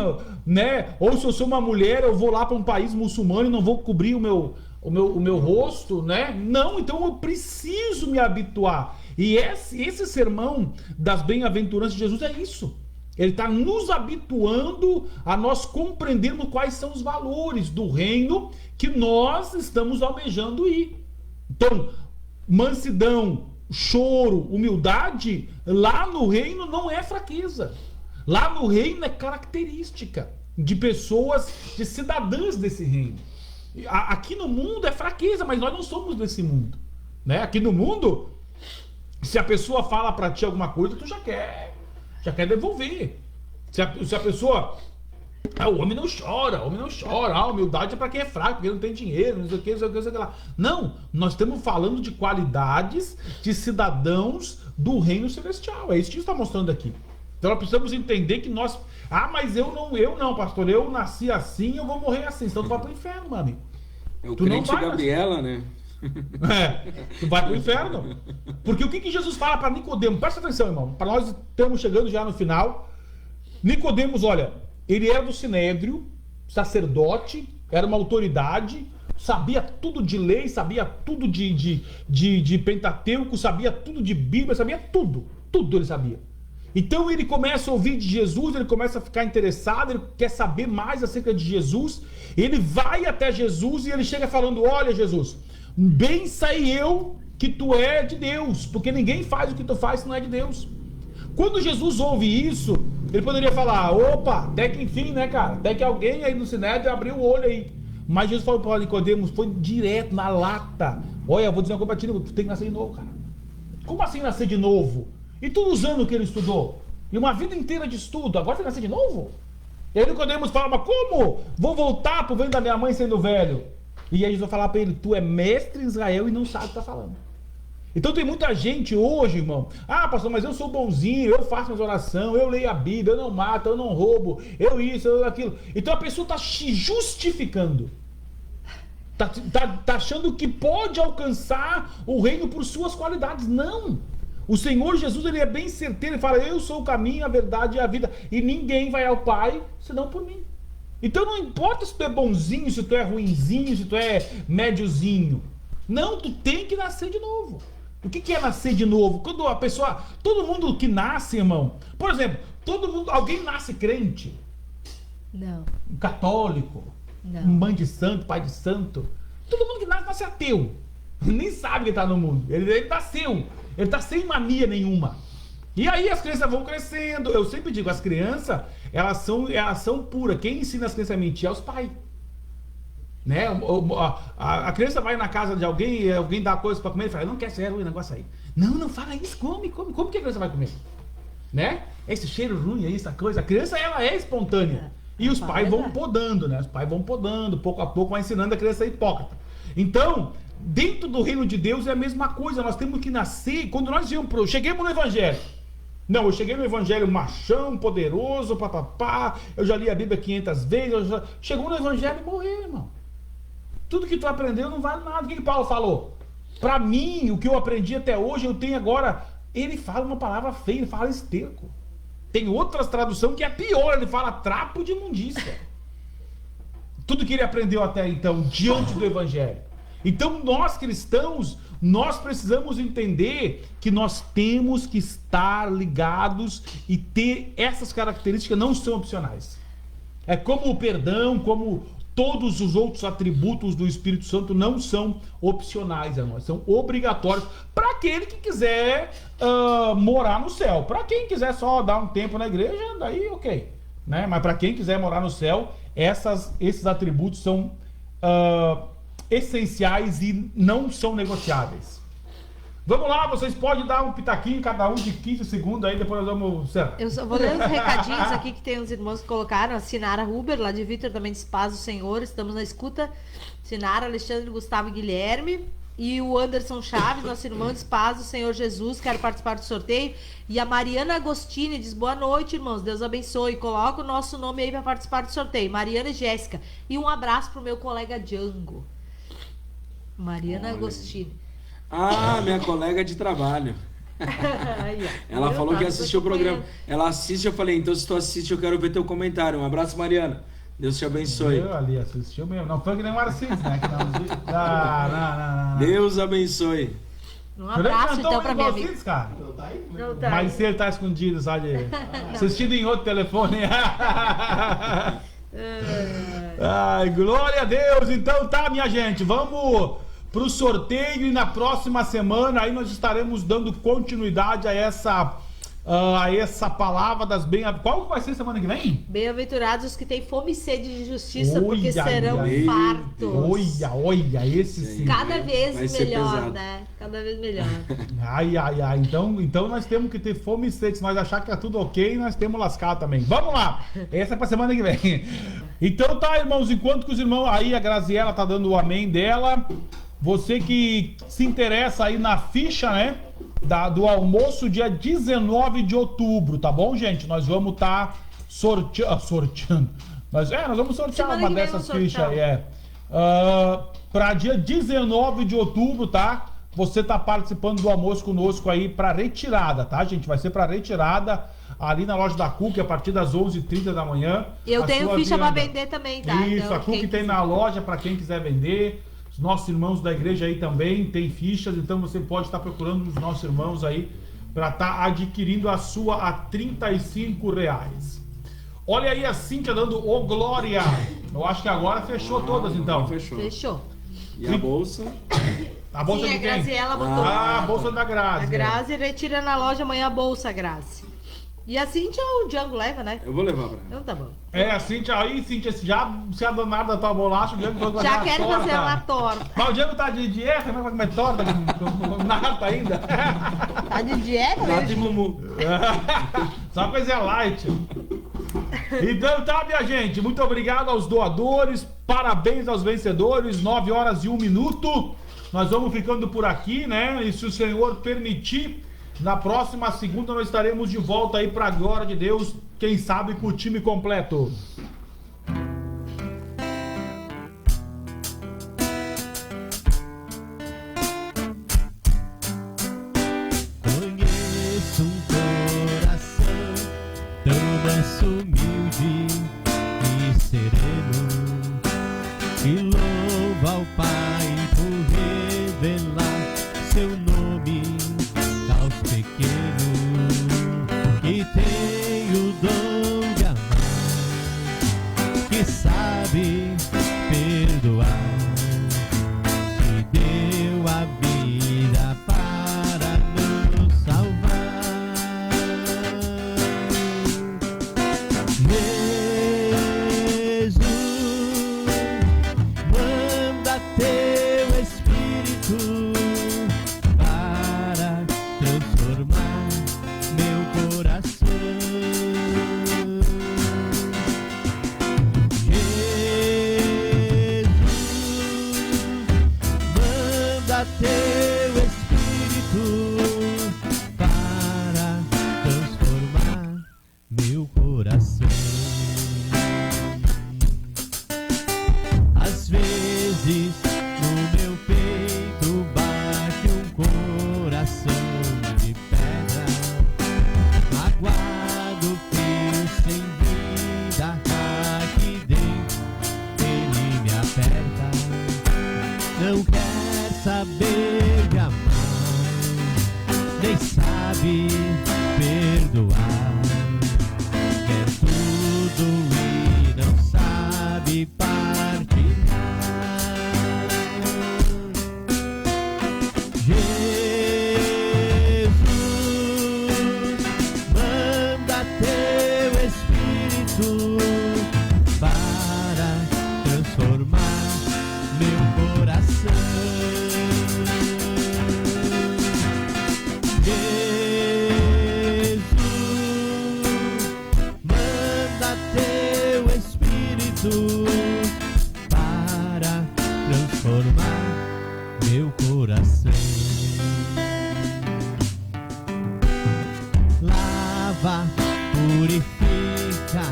se eu sou uma mulher, eu vou lá para um país muçulmano e não vou cobrir o meu rosto, né? Não, então eu preciso me habituar. E esse sermão das bem-aventuranças de Jesus é isso. Ele está nos habituando a nós compreendermos quais são os valores do reino que nós estamos almejando ir. Então, mansidão, choro, humildade, lá no reino não é fraqueza. Lá no reino é característica de pessoas, de cidadãs desse reino. Aqui no mundo é fraqueza, mas nós não somos desse mundo, né? Aqui no mundo, se a pessoa fala pra ti alguma coisa, tu já quer devolver. Se a pessoa... o homem não chora, a humildade é pra quem é fraco, porque não tem dinheiro, não sei o que, não sei o que, não sei o que lá. Não, nós estamos falando de qualidades de cidadãos do reino celestial. É isso que a gente está mostrando aqui. Então nós precisamos entender que nós... mas eu não, pastor, eu nasci assim, eu vou morrer assim. Então tu vai pro inferno, meu amigo. É o crente Gabriela, né? Tu vai pro inferno. Porque o que Jesus fala para Nicodemo? Presta atenção, irmão. Para nós estamos chegando já no final. Nicodemos, olha, ele era do Sinédrio, sacerdote, era uma autoridade, sabia tudo de lei, sabia tudo de Pentateuco, sabia tudo de Bíblia, sabia tudo. Tudo ele sabia. Então ele começa a ouvir de Jesus, ele começa a ficar interessado, ele quer saber mais acerca de Jesus. Ele vai até Jesus e ele chega falando: olha, Jesus, bem sei eu que tu é de Deus, porque ninguém faz o que tu faz se não é de Deus. Quando Jesus ouve isso, ele poderia falar: opa, até que enfim, né, cara? Até que alguém aí no Sinédrio abriu o olho aí. Mas Jesus falou para Nicodemos, foi direto na lata: olha, eu vou dizer uma coisa para ti, tu tem que nascer de novo, cara. Como assim nascer de novo? E todos os anos que ele estudou? E uma vida inteira de estudo, agora tem que nascer de novo? E aí Nicodemos fala: mas como? Vou voltar pro ventre da minha mãe sendo velho? E aí Jesus vai falar para ele: tu é mestre em Israel e não sabe o que tá falando. Então tem muita gente hoje, irmão: pastor, mas eu sou bonzinho, eu faço minhas orações, eu leio a Bíblia, eu não mato, eu não roubo, eu isso, eu aquilo. Então a pessoa está se justificando. Tá achando que pode alcançar o reino por suas qualidades. Não! O Senhor Jesus, ele é bem certeiro, ele fala: eu sou o caminho, a verdade e a vida, e ninguém vai ao Pai senão por mim. Então não importa se tu é bonzinho, se tu é ruinzinho, se tu é médiozinho. Não, tu tem que nascer de novo. O que é nascer de novo? Quando a pessoa, todo mundo que nasce, irmão, por exemplo, alguém nasce crente? Não. Um católico? Não. Mãe de santo, pai de santo? Todo mundo que nasce ateu. Nem sabe que está no mundo. Ele nasceu. Ele está sem mania nenhuma. E aí as crianças vão crescendo. Eu sempre digo, as crianças, elas são puras. Quem ensina as crianças a mentir é os pais. Né? A criança vai na casa de alguém e alguém dá coisa para comer e fala: não quer ser ruim o negócio aí. Não fala isso, come. Como que a criança vai comer? Né? Esse cheiro ruim aí, essa coisa. A criança, ela é espontânea. E os pais vão podando, né? Os pais vão podando, pouco a pouco vai ensinando a criança a ser hipócrita. Então, dentro do reino de Deus é a mesma coisa. Nós temos que nascer. Quando nós chegamos no Evangelho. Não, eu cheguei no Evangelho machão, poderoso, papapá. Eu já li a Bíblia 500 vezes. Chegou no Evangelho e morreu, irmão. Tudo que tu aprendeu não vale nada. O que Paulo falou? Para mim, o que eu aprendi até hoje, eu tenho agora. Ele fala uma palavra feia, ele fala esterco. Tem outras traduções que é pior, ele fala trapo de imundícia. Tudo que ele aprendeu até então, diante do Evangelho. Então nós cristãos, nós precisamos entender que nós temos que estar ligados e ter essas características, não são opcionais. É como o perdão, como todos os outros atributos do Espírito Santo não são opcionais a nós, são obrigatórios para aquele que quiser morar no céu. Para quem quiser só dar um tempo na igreja, daí ok, né? Mas para quem quiser morar no céu, esses atributos são essenciais e não são negociáveis. Vamos lá, vocês podem dar um pitaquinho, cada um de 15 segundos, aí depois nós vamos... Eu só vou ler uns recadinhos aqui que tem uns irmãos que colocaram. A Sinara Huber, lá de Vitor, também diz: paz do Senhor, estamos na escuta. Sinara, Alexandre, Gustavo e Guilherme. E o Anderson Chaves, nosso irmão, diz: paz do Senhor Jesus, quero participar do sorteio. E a Mariana Agostini diz: boa noite, irmãos, Deus abençoe. Coloca o nosso nome aí para participar do sorteio. Mariana e Jéssica. E um abraço pro meu colega Django. Mariana Agostini. Minha colega de trabalho. Ela falou que assistiu o programa. Ela assiste, eu falei: então se tu assiste, eu quero ver teu comentário. Um abraço, Mariana. Deus te abençoe. Eu ali assistiu mesmo. Não foi que nem o Arcis, né? Que não. Deus abençoe. Um abraço então pra minha amiga. Cara. Não tá. Mas se ele tá escondido, sabe? Assistindo em outro telefone. Ai, glória a Deus. Então tá, minha gente, vamos pro sorteio e na próxima semana aí nós estaremos dando continuidade a essa palavra das bem-aventuradas. Qual que vai ser semana que vem? Bem-aventurados os que têm fome e sede de justiça, Olha, porque serão olha, fartos. Olha, esse sim. Cada Vai vez ser melhor, pesado. né? Cada vez melhor. Ai. Então nós temos que ter fome e sede. Se nós achar que é tudo ok, nós temos lascado também. Vamos lá. Essa é pra semana que vem. Então tá, irmãos. Enquanto que os irmãos... Aí a Graziela tá dando o amém dela. Você que se interessa aí na ficha, né? Do almoço dia 19 de outubro, tá bom, gente? Nós vamos estar sorteando. Nós vamos sortear Semana uma que vem dessas vamos fichas sortear. aí, para dia 19 de outubro, tá? Você tá participando do almoço conosco aí para retirada, tá, gente? Vai ser para retirada ali na loja da Cook a partir das 11h30 da manhã. Eu A tenho sua ficha pra vianda. vender também, tá? Isso, Então, a Cook quem tem na loja para quem quiser vender. Os nossos irmãos da igreja aí também tem fichas, então você pode estar procurando os nossos irmãos aí para estar adquirindo a sua a R$35. Olha aí a Cíntia dando ô glória. Eu acho que agora fechou todas então. Fechou. E a bolsa? A bolsa Sim, de a quem? Graziela botou. Ah, a bolsa da Grazi. A Grazi retira na loja amanhã a bolsa, Grazi. E a Cíntia, o Django leva, né? Eu vou levar pra ela. Então tá bom. É, a Cíntia aí, Cíntia, já se a danada da tua bolacha, o Diego vai fazer Já uma quero torta. fazer uma torta. Mas o Diego tá de dieta, vai comer torta com nata ainda. Tá de dieta, Nada de né? mumu. Só coisa light. Então tá, minha gente. Muito obrigado aos doadores. Parabéns aos vencedores. 9h01. Nós vamos ficando por aqui, né? E se o Senhor permitir, na próxima segunda nós estaremos de volta aí pra glória de Deus. Quem sabe com o time completo. Conheço um coração tão manso, humilde e sereno, que louva ao Pai por revelar seu nome aos pequenos, que tem o dom de amar, que sabe perdoar, que deu a vida para nos salvar. Jesus, manda teu Espírito para transformar meu coração. Jesus, manda teu Espírito para transformar meu coração. Às vezes no meu peito bate um coração de pedra, magoado, frio, sem vida. Aqui dentro ele me aperta, não quer saber de amar, nem sabe perdoar, quer tudo e não sabe partilhar. Jesus, manda teu Espírito para transformar meu coração. Jesus, manda teu Espírito para transformar meu coração. Lava, purifica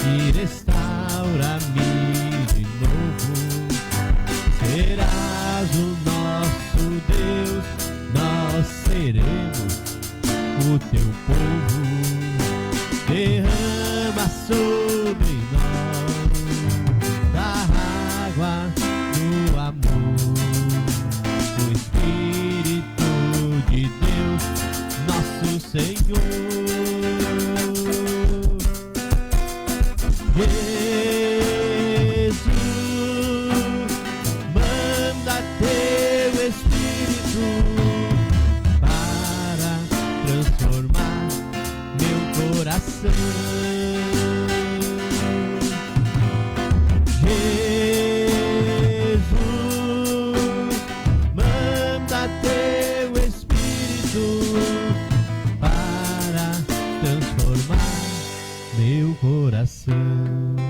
e restaura-me de novo. Serás o nosso Deus, nós seremos o teu povo. Derrama sobre nós coração. Jesus, manda teu Espírito para transformar meu coração.